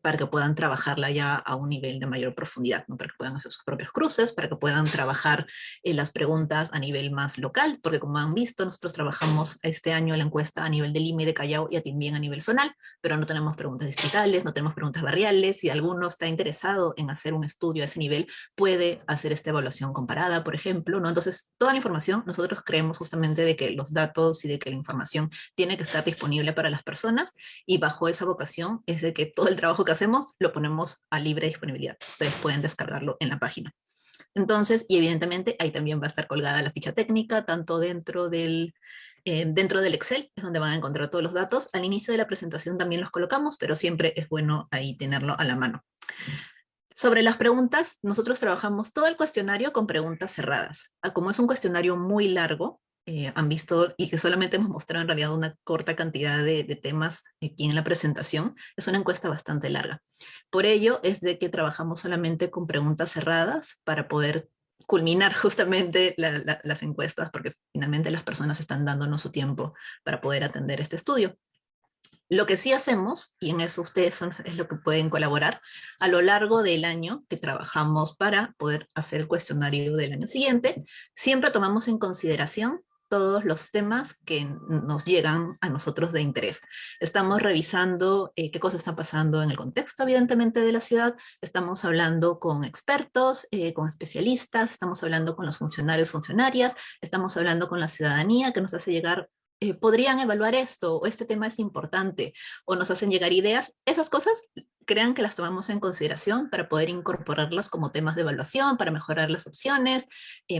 para que puedan trabajarla ya a un nivel de mayor profundidad, ¿no? Para que puedan hacer sus propios cruces, para que puedan trabajar las preguntas a nivel más local, porque como han visto, nosotros trabajamos este año la encuesta a nivel de Lima y de Callao y también a nivel zonal, pero no tenemos preguntas distritales, no tenemos preguntas barriales. Si alguno está interesado en hacer un estudio a ese nivel, puede hacer esta evaluación comparada, por ejemplo, ¿no? Entonces, toda la información, nosotros creemos justamente de que los datos y de que la información tiene que estar disponible para las personas, y bajo esa vocación es de que todo el trabajo que hacemos lo ponemos a libre disponibilidad. Ustedes pueden descargarlo en la página. Entonces, y evidentemente ahí también va a estar colgada la ficha técnica, tanto dentro del Excel, es donde van a encontrar todos los datos. Al inicio de la presentación también los colocamos, pero siempre es bueno ahí tenerlo a la mano. Sobre las preguntas, nosotros trabajamos todo el cuestionario con preguntas cerradas. Como es un cuestionario muy largo, han visto, y que solamente hemos mostrado en realidad una corta cantidad de temas aquí en la presentación, es una encuesta bastante larga. Por ello es de que trabajamos solamente con preguntas cerradas para poder culminar justamente las encuestas, porque finalmente las personas están dándonos su tiempo para poder atender este estudio. Lo que sí hacemos, y en eso ustedes es lo que pueden colaborar, a lo largo del año que trabajamos para poder hacer el cuestionario del año siguiente, siempre tomamos en consideración todos los temas que nos llegan a nosotros de interés. Estamos revisando qué cosas están pasando en el contexto, evidentemente, de la ciudad. Estamos hablando con expertos, con especialistas, estamos hablando con los funcionarios, funcionarias, estamos hablando con la ciudadanía que nos hace llegar podrían evaluar esto, o este tema es importante, o nos hacen llegar ideas. Esas cosas, crean que las tomamos en consideración para poder incorporarlas como temas de evaluación, para mejorar las opciones,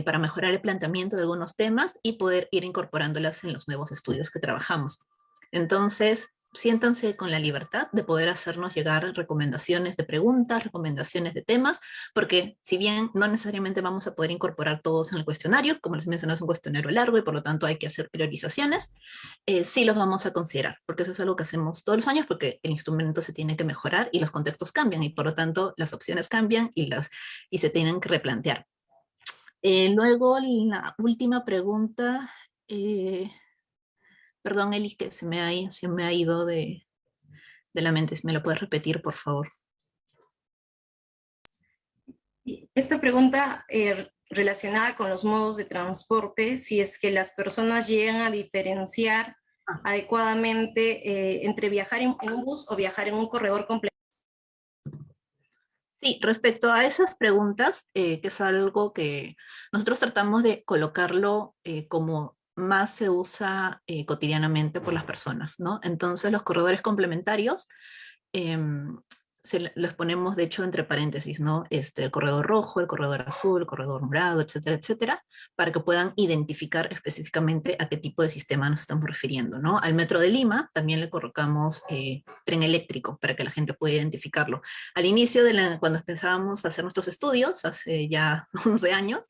para mejorar el planteamiento de algunos temas y poder ir incorporándolas en los nuevos estudios que trabajamos. Entonces, siéntanse con la libertad de poder hacernos llegar recomendaciones de preguntas, recomendaciones de temas, porque si bien no necesariamente vamos a poder incorporar todos en el cuestionario, como les mencioné, es un cuestionario largo y por lo tanto hay que hacer priorizaciones, sí los vamos a considerar, porque eso es algo que hacemos todos los años, porque el instrumento se tiene que mejorar y los contextos cambian, y por lo tanto las opciones cambian y se tienen que replantear. Luego, la última pregunta... Perdón, Eli, que se me ha ido de la mente. ¿Me lo puedes repetir, por favor? Esta pregunta relacionada con los modos de transporte, si es que las personas llegan a diferenciar adecuadamente entre viajar en un bus o viajar en un corredor completo. Sí, respecto a esas preguntas, que es algo que nosotros tratamos de colocarlo como más se usa cotidianamente por las personas, ¿no? Entonces los corredores complementarios los ponemos de hecho entre paréntesis, ¿no? El corredor rojo, el corredor azul, el corredor morado, etcétera, etcétera, para que puedan identificar específicamente a qué tipo de sistema nos estamos refiriendo, ¿no? Al Metro de Lima también le colocamos tren eléctrico para que la gente pueda identificarlo. Al inicio, cuando empezábamos a hacer nuestros estudios, hace ya 11 años,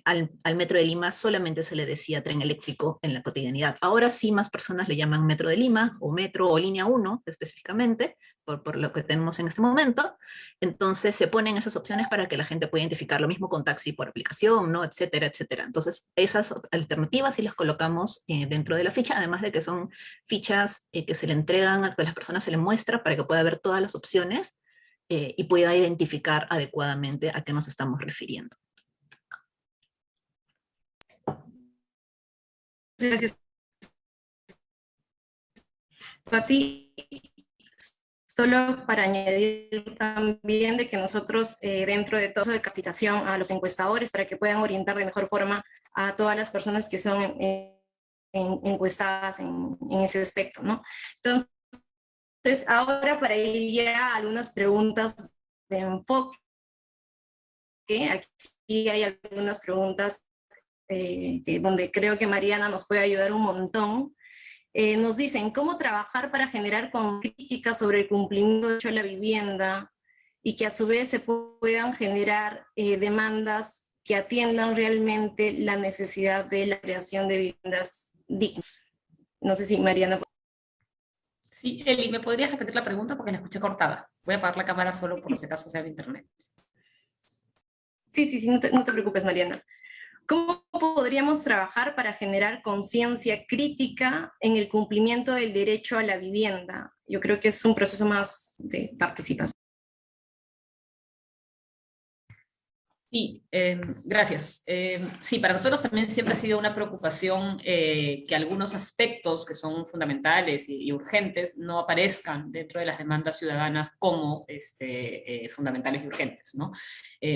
al Metro de Lima solamente se le decía tren eléctrico en la cotidianidad. Ahora sí más personas le llaman Metro de Lima, o Metro, o Línea 1 específicamente, por lo que tenemos en este momento. Entonces se ponen esas opciones para que la gente pueda identificar lo mismo con taxi por aplicación, ¿no? Etcétera, etcétera. Entonces esas alternativas sí las colocamos dentro de la ficha, además de que son fichas que se le entregan a las personas, se le muestra para que pueda ver todas las opciones y pueda identificar adecuadamente a qué nos estamos refiriendo. Gracias a ti. Solo para añadir también de que nosotros dentro de todo eso de capacitación a los encuestadores para que puedan orientar de mejor forma a todas las personas que son encuestadas en ese aspecto, ¿no? Entonces, ahora para ir ya a algunas preguntas de enfoque, aquí hay algunas preguntas donde creo que Mariana nos puede ayudar un montón. Nos dicen, ¿cómo trabajar para generar críticas sobre el cumplimiento del derecho a la vivienda y que a su vez se puedan generar demandas que atiendan realmente la necesidad de la creación de viviendas dignas? No sé si Mariana... Sí, Eli, ¿me podrías repetir la pregunta? Porque la escuché cortada. Voy a apagar la cámara solo por si acaso sea de internet. Sí, no te preocupes, Mariana. ¿Cómo podríamos trabajar para generar conciencia crítica en el cumplimiento del derecho a la vivienda? Yo creo que es un proceso más de participación. Sí, gracias. Sí, para nosotros también siempre ha sido una preocupación que algunos aspectos que son fundamentales y urgentes no aparezcan dentro de las demandas ciudadanas como fundamentales y urgentes, ¿no?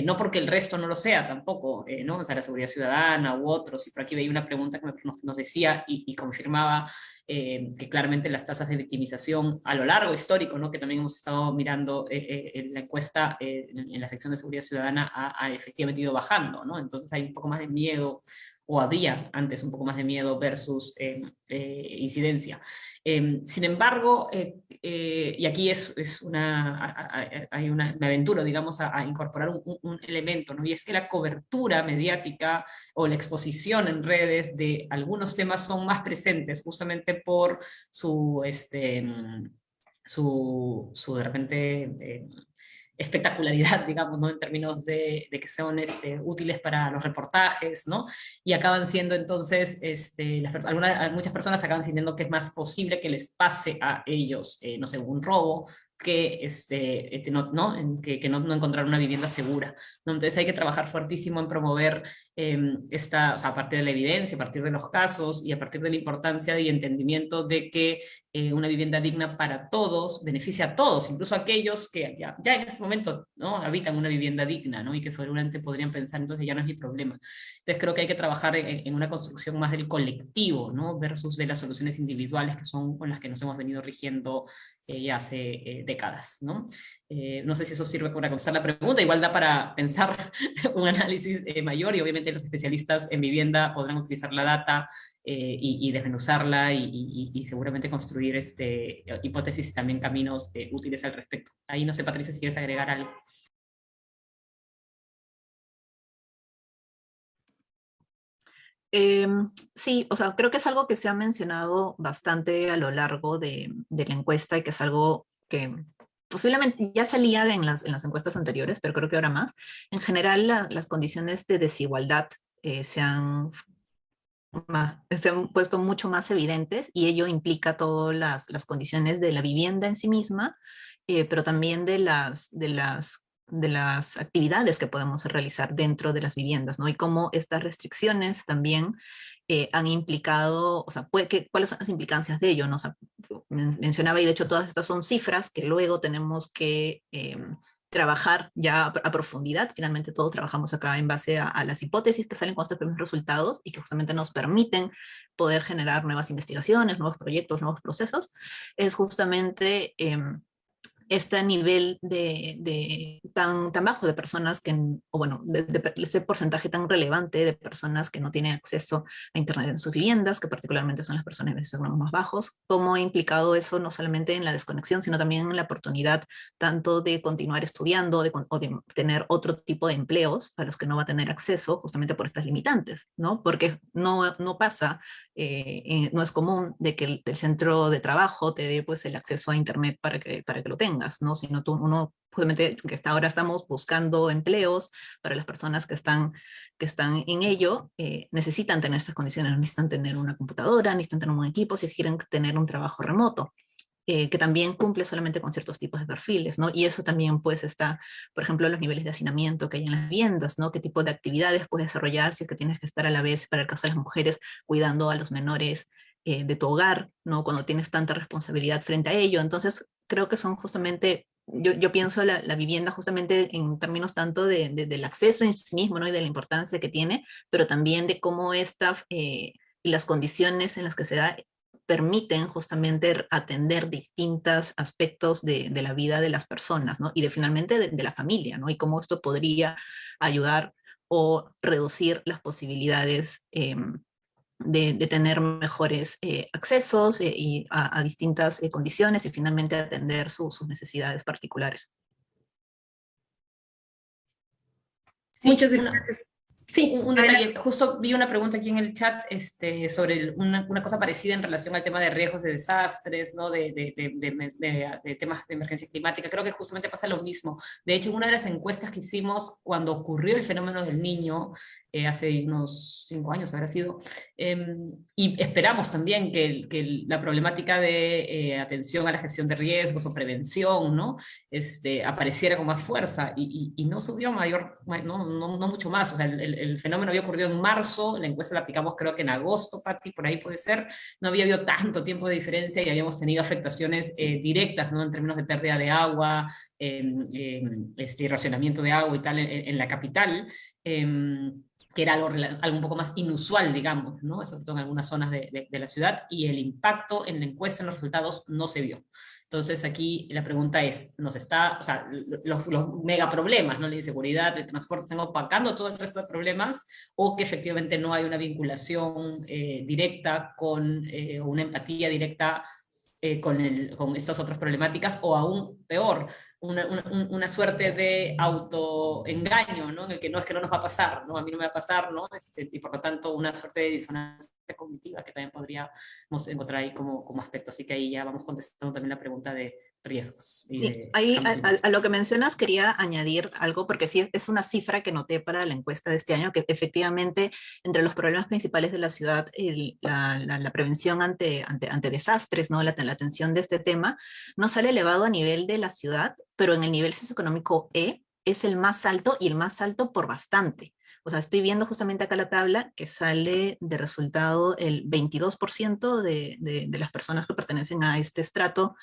No porque el resto no lo sea tampoco, ¿no? O sea, la seguridad ciudadana u otros, y por aquí veía una pregunta que nos decía y confirmaba que claramente las tasas de victimización a lo largo histórico, ¿no? Que también hemos estado mirando en la encuesta en la sección de seguridad ciudadana ha efectivamente ido bajando, ¿no? Entonces hay un poco más de miedo, o había antes un poco más de miedo versus incidencia. Sin embargo, y aquí hay me aventuro, digamos, a incorporar un elemento, ¿no? Y es que la cobertura mediática o la exposición en redes de algunos temas son más presentes justamente por su de repente espectacularidad, digamos, ¿no? En términos de que son útiles para los reportajes, ¿no? Y acaban siendo entonces, muchas personas acaban sintiendo que es más posible que les pase a ellos, no sé, un robo, que, no encontrar una vivienda segura, ¿no? Entonces hay que trabajar fuertísimo en promover o sea, a partir de la evidencia, a partir de los casos y a partir de la importancia y entendimiento de que una vivienda digna para todos beneficia a todos, incluso a aquellos que ya en este momento, ¿no? Habitan una vivienda digna, ¿no? Y que seguramente podrían pensar, entonces ya no es mi problema. Entonces creo que hay que trabajar en una construcción más del colectivo, ¿no? Versus de las soluciones individuales que son con las que nos hemos venido rigiendo ya hace décadas, ¿no? No sé si eso sirve para contestar la pregunta, igual da para pensar un análisis mayor, y obviamente los especialistas en vivienda podrán utilizar la data y desmenuzarla y seguramente construir hipótesis y también caminos útiles al respecto. Ahí no sé, Patricia, si quieres agregar algo. Sí, o sea, creo que es algo que se ha mencionado bastante a lo largo de la encuesta y que es algo que posiblemente ya salía en las encuestas anteriores, pero creo que ahora más. En general, las condiciones de desigualdad se han puesto mucho más evidentes, y ello implica todas las condiciones de la vivienda en sí misma, pero también de las actividades que podemos realizar dentro de las viviendas, ¿no? Y cómo estas restricciones también han implicado, o sea, ¿cuáles son las implicancias de ello, ¿no? O sea, mencionaba, y de hecho todas estas son cifras que luego tenemos que trabajar ya a profundidad. Finalmente todos trabajamos acá en base a las hipótesis que salen con estos primeros resultados y que justamente nos permiten poder generar nuevas investigaciones, nuevos proyectos, nuevos procesos. Es justamente este nivel tan bajo de personas o bueno, de ese porcentaje tan relevante de personas que no tienen acceso a Internet en sus viviendas, que particularmente son las personas de económicos más bajos, cómo ha implicado eso no solamente en la desconexión, sino también en la oportunidad tanto de continuar estudiando o de tener otro tipo de empleos a los que no va a tener acceso justamente por estas limitantes, ¿no? Porque no pasa, no es común de que el centro de trabajo te dé pues el acceso a Internet para que lo tengas. tengas, ¿no? Sino uno justamente que hasta ahora estamos buscando empleos para las personas que están en ello, necesitan tener estas condiciones, necesitan tener una computadora, necesitan tener un equipo si quieren tener un trabajo remoto. Que también cumple solamente con ciertos tipos de perfiles, ¿no? Y eso también pues está, por ejemplo, los niveles de hacinamiento que hay en las viviendas, ¿no? ¿Qué tipo de actividades puedes desarrollar si es que tienes que estar a la vez, para el caso de las mujeres, cuidando a los menores de tu hogar, ¿no? Cuando tienes tanta responsabilidad frente a ello. Entonces, creo que son justamente, yo pienso la vivienda justamente en términos tanto del acceso en sí mismo, ¿no? Y de la importancia que tiene, pero también de cómo esta, y las condiciones en las que se da permiten justamente atender distintos aspectos de la vida de las personas, ¿no? Y finalmente de la familia, ¿no? Y cómo esto podría ayudar o reducir las posibilidades de tener mejores accesos y a distintas condiciones y finalmente atender sus necesidades particulares. Sí, Muchas gracias. Sí, un detalle, justo vi una pregunta aquí en el chat sobre una cosa parecida en relación al tema de riesgos de desastres, ¿no? De temas de emergencia climática. Creo que justamente pasa lo mismo. De hecho, en una de las encuestas que hicimos cuando ocurrió el fenómeno del Niño, hace unos 5 años habrá sido, y esperamos también que la problemática de atención a la gestión de riesgos o prevención, ¿no? Apareciera con más fuerza y no subió no mucho más. O sea, el fenómeno había ocurrido en marzo, la encuesta la aplicamos creo que en agosto, Pati, por ahí puede ser, no había habido tanto tiempo de diferencia y habíamos tenido afectaciones directas, ¿no? En términos de pérdida de agua, racionamiento de agua y tal en la capital. Que era algo un poco más inusual, digamos, ¿no? Sobre todo en algunas zonas de la ciudad, y el impacto en la encuesta, en los resultados, no se vio. Entonces aquí la pregunta es, o sea, los megaproblemas, ¿no? La inseguridad, el transporte están opacando todo el resto de problemas, o que efectivamente no hay una vinculación directa con una empatía directa con estas otras problemáticas, o aún peor, una suerte de autoengaño, ¿no? En el que no es que no nos va a pasar, ¿no? A mí no me va a pasar, ¿no? Y por lo tanto una suerte de disonancia cognitiva que también podríamos encontrar ahí como aspecto. Así que ahí ya vamos contestando también la pregunta de riesgos. Y sí, ahí a lo que mencionas quería añadir algo, porque sí es una cifra que noté para la encuesta de este año, que efectivamente entre los problemas principales de la ciudad, la prevención ante desastres, ¿no? La atención de este tema, no sale elevado a nivel de la ciudad, pero en el nivel socioeconómico E es el más alto y el más alto por bastante. O sea, estoy viendo justamente acá la tabla que sale de resultado el 22% de las personas que pertenecen a este estrato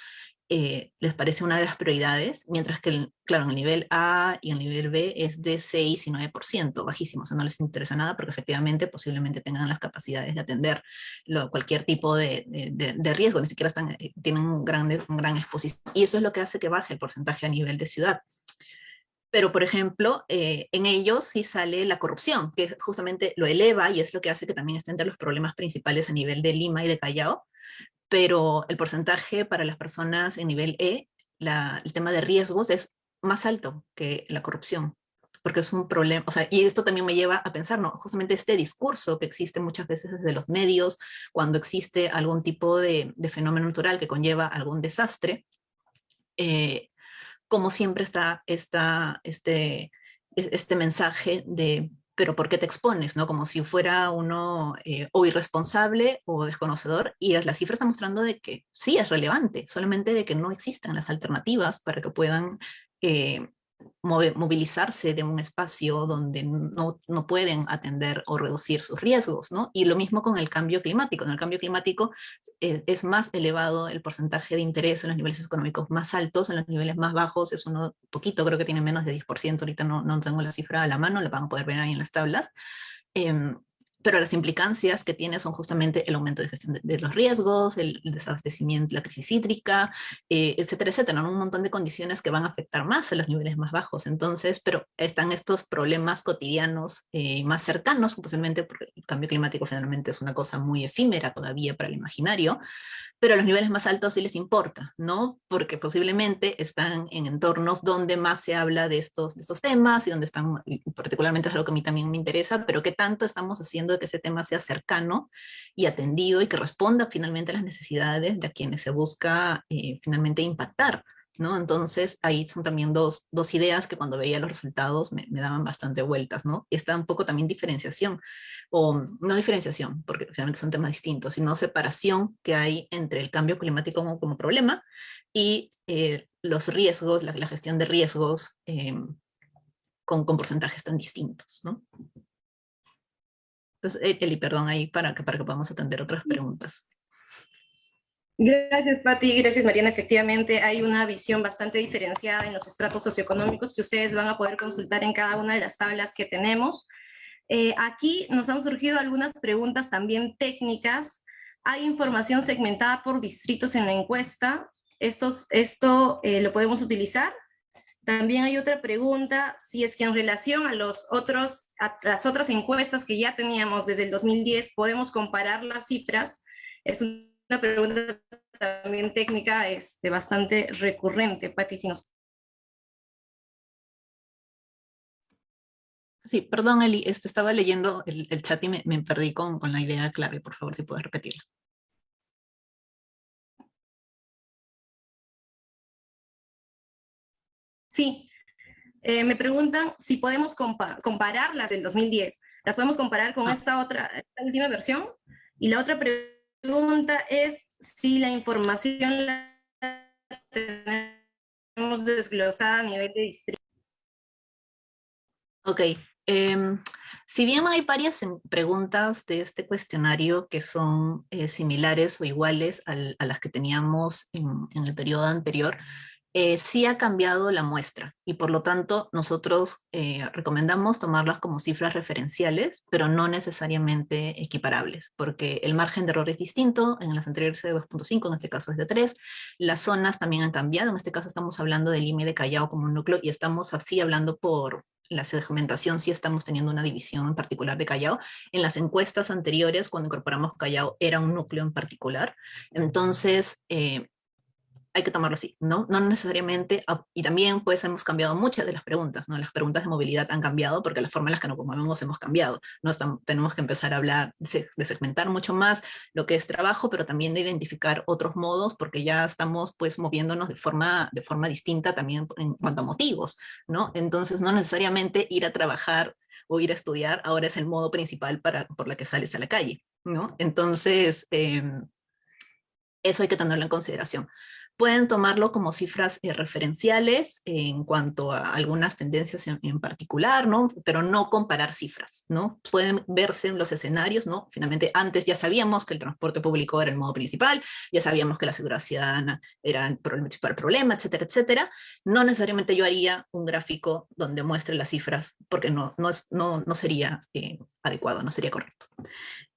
les parece una de las prioridades, mientras que, claro, en el nivel A y en el nivel B es de 6 y 9%, bajísimo, o sea, no les interesa nada porque efectivamente posiblemente tengan las capacidades de atender cualquier tipo de riesgo, ni siquiera tienen un gran exposición, y eso es lo que hace que baje el porcentaje a nivel de ciudad. Pero, por ejemplo, en ellos sí sale la corrupción, que justamente lo eleva y es lo que hace que también esté entre los problemas principales a nivel de Lima y de Callao, pero el porcentaje para las personas en nivel E, el tema de riesgos es más alto que la corrupción, porque es un problema, o sea, y esto también me lleva a pensar, ¿no? Justamente este discurso que existe muchas veces desde los medios, cuando existe algún tipo de fenómeno natural que conlleva algún desastre, como siempre está este mensaje de pero ¿por qué te expones? ¿No? Como si fuera uno o irresponsable o desconocedor, y la cifra está mostrando de que sí es relevante, solamente de que no existen las alternativas para que puedan movilizarse de un espacio donde no pueden atender o reducir sus riesgos, ¿no? Y lo mismo con el cambio climático. En el cambio climático es más elevado el porcentaje de interés en los niveles económicos más altos, en los niveles más bajos es uno poquito, creo que tiene menos de 10%, ahorita no tengo la cifra a la mano, la van a poder ver ahí en las tablas. Pero las implicancias que tiene son justamente el aumento de gestión de los riesgos, el desabastecimiento, la crisis hídrica, etcétera, etcétera, ¿no? Un montón de condiciones que van a afectar más a los niveles más bajos. Entonces, pero están estos problemas cotidianos más cercanos, posiblemente porque el cambio climático finalmente es una cosa muy efímera todavía para el imaginario, pero a los niveles más altos sí les importa, ¿no? Porque posiblemente están en entornos donde más se habla de estos temas y donde están, y particularmente es algo que a mí también me interesa, pero qué tanto estamos haciendo de que ese tema sea cercano y atendido y que responda finalmente a las necesidades de a quienes se busca finalmente impactar, ¿no? Entonces, ahí son también dos ideas que cuando veía los resultados me daban bastante vueltas, ¿no? Y está un poco también diferenciación, o no diferenciación, porque finalmente son temas distintos, sino separación que hay entre el cambio climático como problema y los riesgos, la gestión de riesgos con porcentajes tan distintos, ¿no? Entonces, Eli, perdón, ahí para que podamos atender otras preguntas. Gracias, Pati. Gracias, Mariana. Efectivamente, hay una visión bastante diferenciada en los estratos socioeconómicos que ustedes van a poder consultar en cada una de las tablas que tenemos. Aquí nos han surgido algunas preguntas también técnicas. Hay información segmentada por distritos en la encuesta. Esto lo podemos utilizar. También hay otra pregunta, si es que en relación a las otras encuestas que ya teníamos desde el 2010, podemos comparar las cifras. Es una pregunta también técnica bastante recurrente. Pati, si nos... Sí, perdón, Eli, estaba leyendo el chat y me perdí con la idea clave. Por favor, si puedes repetirla. Sí, me preguntan si podemos comparar las del 2010. ¿Las podemos comparar con esta última versión? Y la otra pregunta es si la información la tenemos desglosada a nivel de distrito. Ok. Si bien hay varias preguntas de este cuestionario que son similares o iguales a las que teníamos en el periodo anterior, sí ha cambiado la muestra y por lo tanto nosotros recomendamos tomarlas como cifras referenciales, pero no necesariamente equiparables, porque el margen de error es distinto, en las anteriores es de 2.5, en este caso es de 3, las zonas también han cambiado, en este caso estamos hablando del Lima y de Callao como un núcleo y estamos así hablando por la segmentación, sí estamos teniendo una división en particular de Callao. En las encuestas anteriores, cuando incorporamos Callao, era un núcleo en particular. Entonces, hay que tomarlo así, ¿no? No necesariamente, y también pues hemos cambiado muchas de las preguntas, ¿no? Las preguntas de movilidad han cambiado porque la forma en la que nos movemos hemos cambiado, ¿no? Tenemos que empezar a hablar, de segmentar mucho más lo que es trabajo, pero también de identificar otros modos porque ya estamos pues moviéndonos de forma distinta también en cuanto a motivos, ¿no? Entonces no necesariamente ir a trabajar o ir a estudiar ahora es el modo principal por la que sales a la calle, ¿no? Entonces, eso hay que tenerlo en consideración. Pueden tomarlo como cifras referenciales en cuanto a algunas tendencias en particular, ¿no? Pero no comparar cifras, ¿no? Pueden verse en los escenarios, ¿no? Finalmente, antes ya sabíamos que el transporte público era el modo principal, ya sabíamos que la seguridad ciudadana era el principal problema, etcétera, etcétera. No necesariamente yo haría un gráfico donde muestre las cifras, porque no sería adecuado, no sería correcto.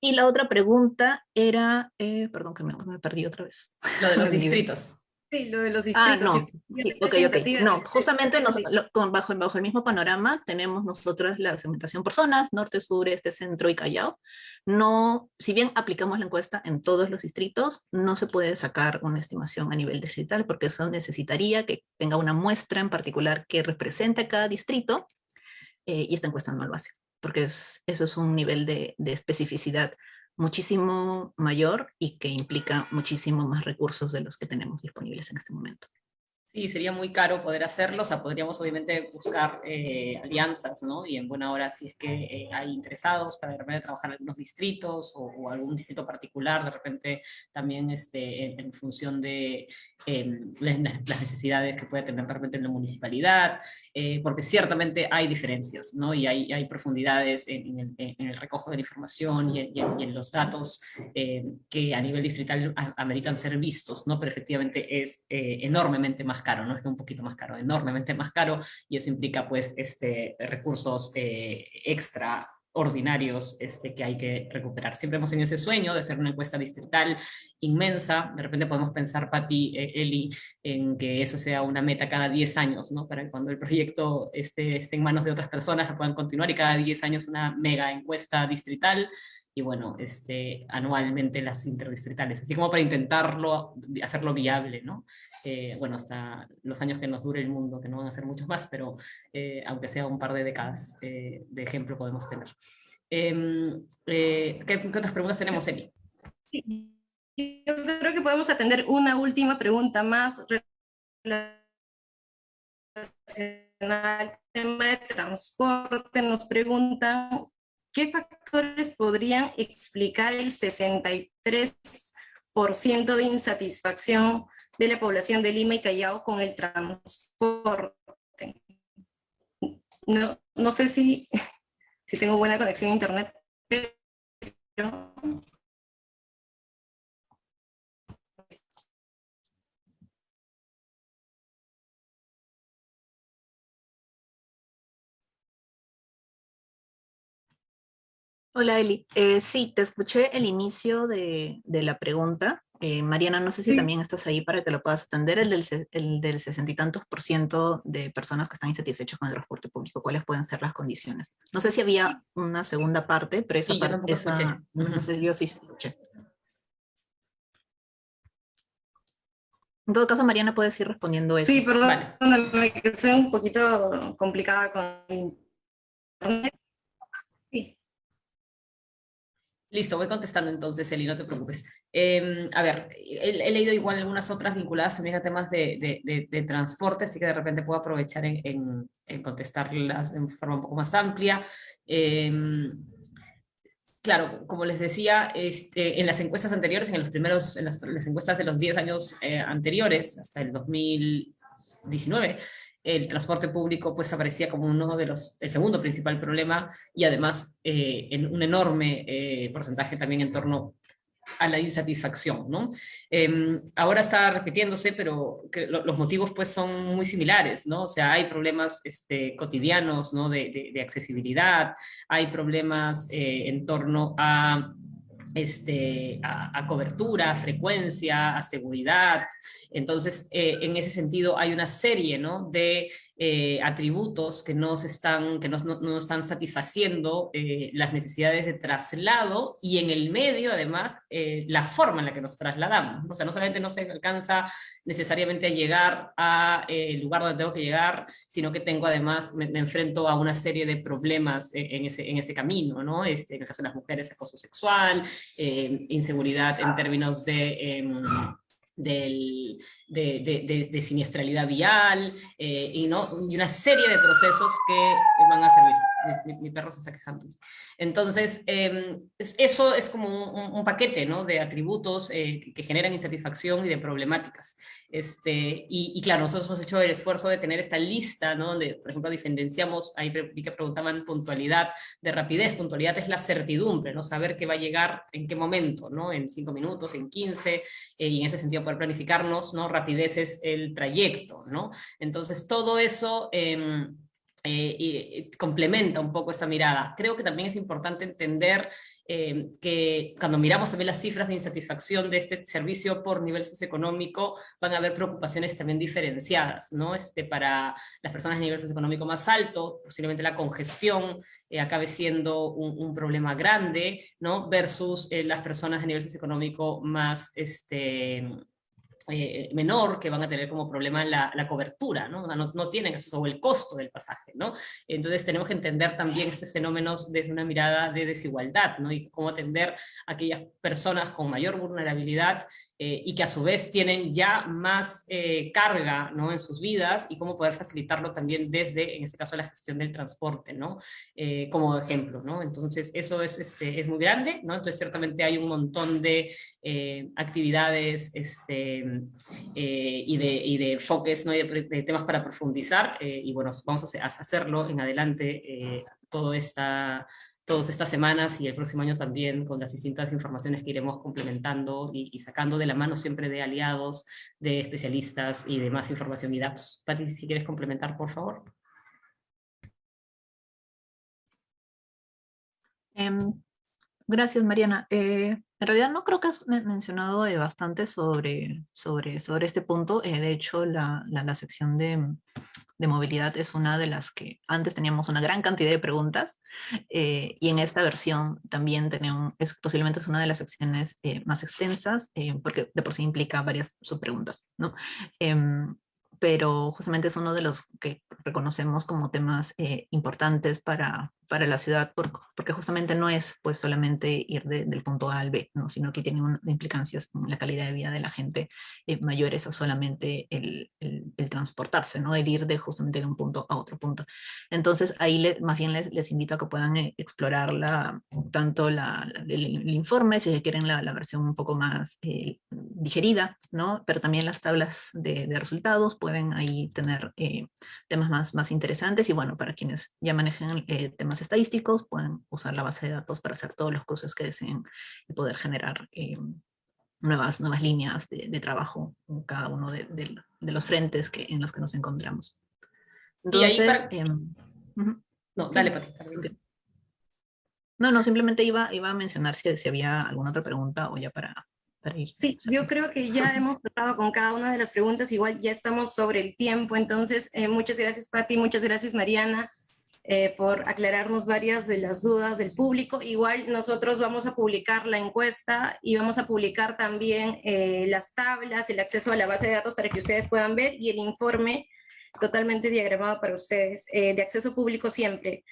Y la otra pregunta era, perdón que me perdí otra vez. Lo de los distritos. Sí, lo de los distritos. No, sí, ok. No, justamente bajo el mismo panorama tenemos nosotros la segmentación por zonas, norte, sur, este, centro y Callao. No, si bien aplicamos la encuesta en todos los distritos, no se puede sacar una estimación a nivel distrital porque eso necesitaría que tenga una muestra en particular que represente a cada distrito y esta encuesta no lo hace, porque eso es un nivel de especificidad muchísimo mayor y que implica muchísimo más recursos de los que tenemos disponibles en este momento. Sí, sería muy caro poder hacerlo, o sea, podríamos obviamente buscar alianzas, ¿no? Y en buena hora, si es que hay interesados para de repente trabajar en algunos distritos o algún distrito particular, de repente también en función de las necesidades que puede tener de repente la municipalidad, porque ciertamente hay diferencias, ¿no? Y hay profundidades en el recojo de la información y en los datos que a nivel distrital ameritan ser vistos, ¿no? Pero efectivamente es enormemente más caro, no es que un poquito más caro, enormemente más caro, y eso implica pues recursos extraordinarios que hay que recuperar. Siempre hemos tenido ese sueño de hacer una encuesta distrital inmensa, de repente podemos pensar, Pati, Eli, en que eso sea una meta cada 10 años, ¿no? Para que cuando el proyecto esté en manos de otras personas la puedan continuar y cada 10 años una mega encuesta distrital, y bueno, anualmente las interdistritales, así como para intentarlo, hacerlo viable, ¿no? Bueno, hasta los años que nos dure el mundo, que no van a ser muchos más, pero aunque sea un par de décadas de ejemplo podemos tener. ¿Qué otras preguntas tenemos, Eli? Sí, yo creo que podemos atender una última pregunta más tema de transporte, nos preguntan ¿qué factores podrían explicar el 63% de insatisfacción de la población de Lima y Callao con el transporte? No sé si tengo buena conexión a internet, pero... Hola Eli, sí, te escuché el inicio de la pregunta. Mariana, no sé si Sí. también estás ahí para que lo puedas atender, el del 60 y tantos % de personas que están insatisfechas con el transporte público. ¿Cuáles pueden ser las condiciones? No sé si había una segunda parte, pero esa Sí, yo parte, tampoco escuché. no sé, yo sí escuché. En todo caso, Mariana, puedes ir respondiendo Sí, eso. Vale. perdóname, que soy un poquito complicada con internet. Sí. Listo, voy contestando entonces, Eli, no te preocupes. A ver, he leído igual algunas otras vinculadas también a temas de transporte, así que de repente puedo aprovechar en contestarlas de forma un poco más amplia. Claro, como les decía, en las encuestas anteriores, en las encuestas de los 10 años anteriores, hasta el 2019, el transporte público pues aparecía como el segundo principal problema y además en un enorme porcentaje también en torno a la insatisfacción, ¿no? Ahora está repitiéndose, pero los motivos pues son muy similares, ¿no? O sea, hay problemas cotidianos, ¿no? De accesibilidad, hay problemas en torno a cobertura, a frecuencia, a seguridad. Entonces, en ese sentido, hay una serie, ¿no? de atributos que no están satisfaciendo las necesidades de traslado y en el medio, además, la forma en la que nos trasladamos. O sea, no solamente no se alcanza necesariamente a llegar al lugar donde tengo que llegar, sino que tengo además, me enfrento a una serie de problemas en ese camino, ¿no? En el caso de las mujeres, acoso sexual, inseguridad en términos de siniestralidad vial y una serie de procesos que van a servir. Mi perro se está quejando. Entonces, eso es como un paquete, ¿no? de atributos que generan insatisfacción y de problemáticas. Y claro, nosotros hemos hecho el esfuerzo de tener esta lista, ¿no? donde, por ejemplo, diferenciamos, ahí vi que preguntaban puntualidad de rapidez. Puntualidad es la certidumbre, ¿no? Saber que va a llegar en qué momento, ¿no? En 5 minutos, en 15, y en ese sentido poder planificarnos, ¿no? Rapidez es el trayecto, ¿no? Entonces, todo eso complementa un poco esa mirada. Creo que también es importante entender que cuando miramos también las cifras de insatisfacción de este servicio por nivel socioeconómico, van a haber preocupaciones también diferenciadas, ¿no? Para las personas de nivel socioeconómico más alto, posiblemente la congestión acabe siendo un problema grande, ¿no? Versus las personas de nivel socioeconómico más menor, que van a tener como problema la cobertura, ¿no? No tienen acceso o el costo del pasaje, ¿no? Entonces tenemos que entender también estos fenómenos desde una mirada de desigualdad, ¿no? Y cómo atender a aquellas personas con mayor vulnerabilidad y que a su vez tienen ya más carga, ¿no? en sus vidas, y cómo poder facilitarlo también desde, en este caso, la gestión del transporte, ¿no? Como ejemplo, ¿no? Entonces eso es muy grande, ¿no? Entonces ciertamente hay un montón de actividades y de enfoques, ¿no? y de temas para profundizar, y bueno, vamos a hacerlo en adelante todas estas semanas y el próximo año también, con las distintas informaciones que iremos complementando y sacando de la mano siempre de aliados, de especialistas y de más información y datos. Pati, si quieres complementar, por favor. Gracias, Mariana. En realidad no creo que has mencionado bastante sobre este punto. De hecho, la sección de movilidad es una de las que antes teníamos una gran cantidad de preguntas, y en esta versión también posiblemente es una de las secciones más extensas, porque de por sí implica varias subpreguntas, ¿no? Pero justamente es uno de los que reconocemos como temas importantes para para la ciudad, porque justamente no es pues solamente ir del punto A al B, ¿no? Sino que tiene unas implicancias en la calidad de vida de la gente mayores a solamente el transportarse, ¿no? El ir justamente de un punto a otro punto. Entonces ahí más bien les invito a que puedan explorar tanto el informe, si quieren la versión un poco más digerida, ¿no? Pero también las tablas de resultados pueden ahí tener temas más interesantes, y bueno, para quienes ya manejan temas estadísticos, pueden usar la base de datos para hacer todos los cruces que deseen y poder generar nuevas líneas de trabajo en cada uno de los frentes en los que nos encontramos. Entonces, no, sí. dale, Pati. No, simplemente iba a mencionar si había alguna otra pregunta o ya para ir. Sí, yo creo que ya hemos tratado con cada una de las preguntas, igual ya estamos sobre el tiempo, entonces muchas gracias Pati, muchas gracias Mariana por aclararnos varias de las dudas del público. Igual nosotros vamos a publicar la encuesta y vamos a publicar también las tablas, el acceso a la base de datos para que ustedes puedan ver, y el informe totalmente diagramado para ustedes, de acceso público siempre.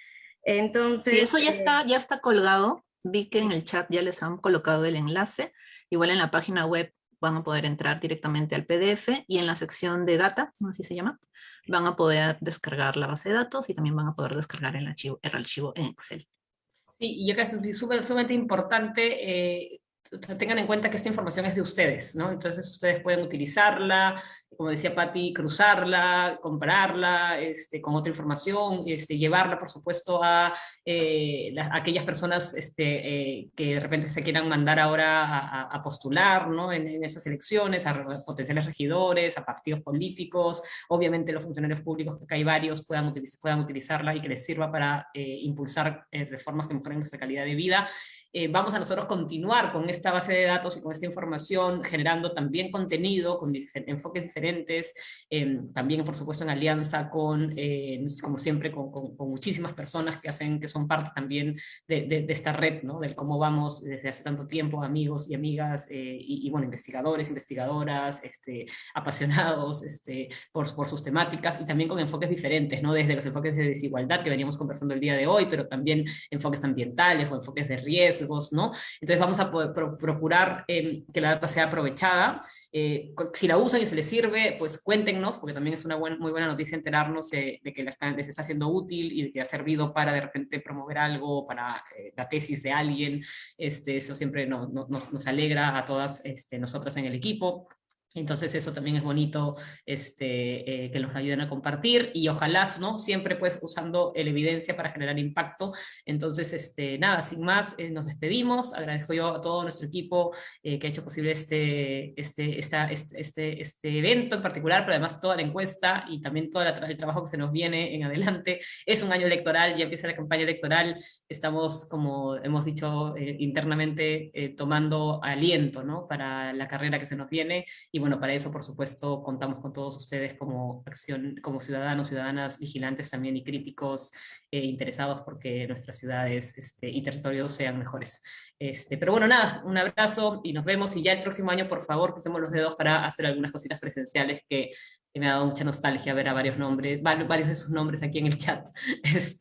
Entonces, sí, eso ya está colgado. Vi que en el chat ya les han colocado el enlace. Igual en la página web van a poder entrar directamente al PDF, y en la sección de data, ¿no? Así se llama, van a poder descargar la base de datos y también van a poder descargar el archivo en Excel. Sí, y yo creo que es sumamente importante, tengan en cuenta que esta información es de ustedes, ¿no? Entonces ustedes pueden utilizarla, como decía Patti, cruzarla, compararla con otra información, llevarla, por supuesto, a aquellas personas que de repente se quieran mandar ahora a postular, ¿no? En esas elecciones, a potenciales regidores, a partidos políticos, obviamente los funcionarios públicos, que hay varios, puedan utilizarla y que les sirva para impulsar reformas que mejoren nuestra calidad de vida. Vamos a nosotros continuar con esta base de datos y con esta información, generando también contenido con enfoques diferentes, también por supuesto en alianza con, como siempre, con muchísimas personas que son parte también de esta red, ¿no? De cómo vamos desde hace tanto tiempo, amigos y amigas, y bueno, investigadores, investigadoras, apasionados por sus temáticas, y también con enfoques diferentes, ¿no? Desde los enfoques de desigualdad que veníamos conversando el día de hoy, pero también enfoques ambientales o enfoques de riesgo, ¿no? Entonces vamos a poder procurar que la data sea aprovechada. Si la usan y se les sirve, pues cuéntenos, porque también es una muy buena noticia enterarnos de que les está haciendo útil y de que ha servido para de repente promover algo, para la tesis de alguien. Eso siempre nos alegra a todas nosotras en el equipo. Entonces eso también es bonito, que nos ayuden a compartir, y ojalá, ¿no? Siempre pues usando la evidencia para generar impacto. Entonces, nada, sin más, nos despedimos. Agradezco yo a todo nuestro equipo que ha hecho posible este evento en particular, pero además toda la encuesta y también todo el trabajo que se nos viene en adelante. Es un año electoral, ya empieza la campaña electoral, estamos, como hemos dicho internamente, tomando aliento, ¿no? Para la carrera que se nos viene. Y bueno, para eso, por supuesto, contamos con todos ustedes como ciudadanos, ciudadanas vigilantes también y críticos, interesados porque nuestras ciudades y territorios sean mejores. Pero bueno, nada, un abrazo y nos vemos, y ya el próximo año, por favor, crucemos los dedos para hacer algunas cositas presenciales, que me ha dado mucha nostalgia ver a varios de sus nombres aquí en el chat,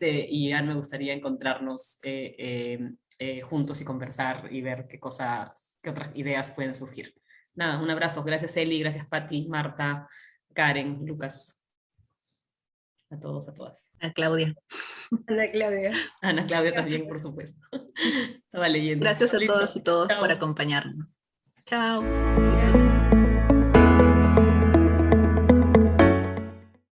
y ya me gustaría encontrarnos juntos y conversar y ver qué otras ideas pueden surgir. Nada, un abrazo. Gracias Eli, gracias Patti, Marta, Karen, Lucas. A todos, a todas. A Claudia. Ana Claudia. Ana Claudia también, por supuesto. Estaba leyendo. Gracias a Listo. todos y todos Chao. por acompañarnos. Chao.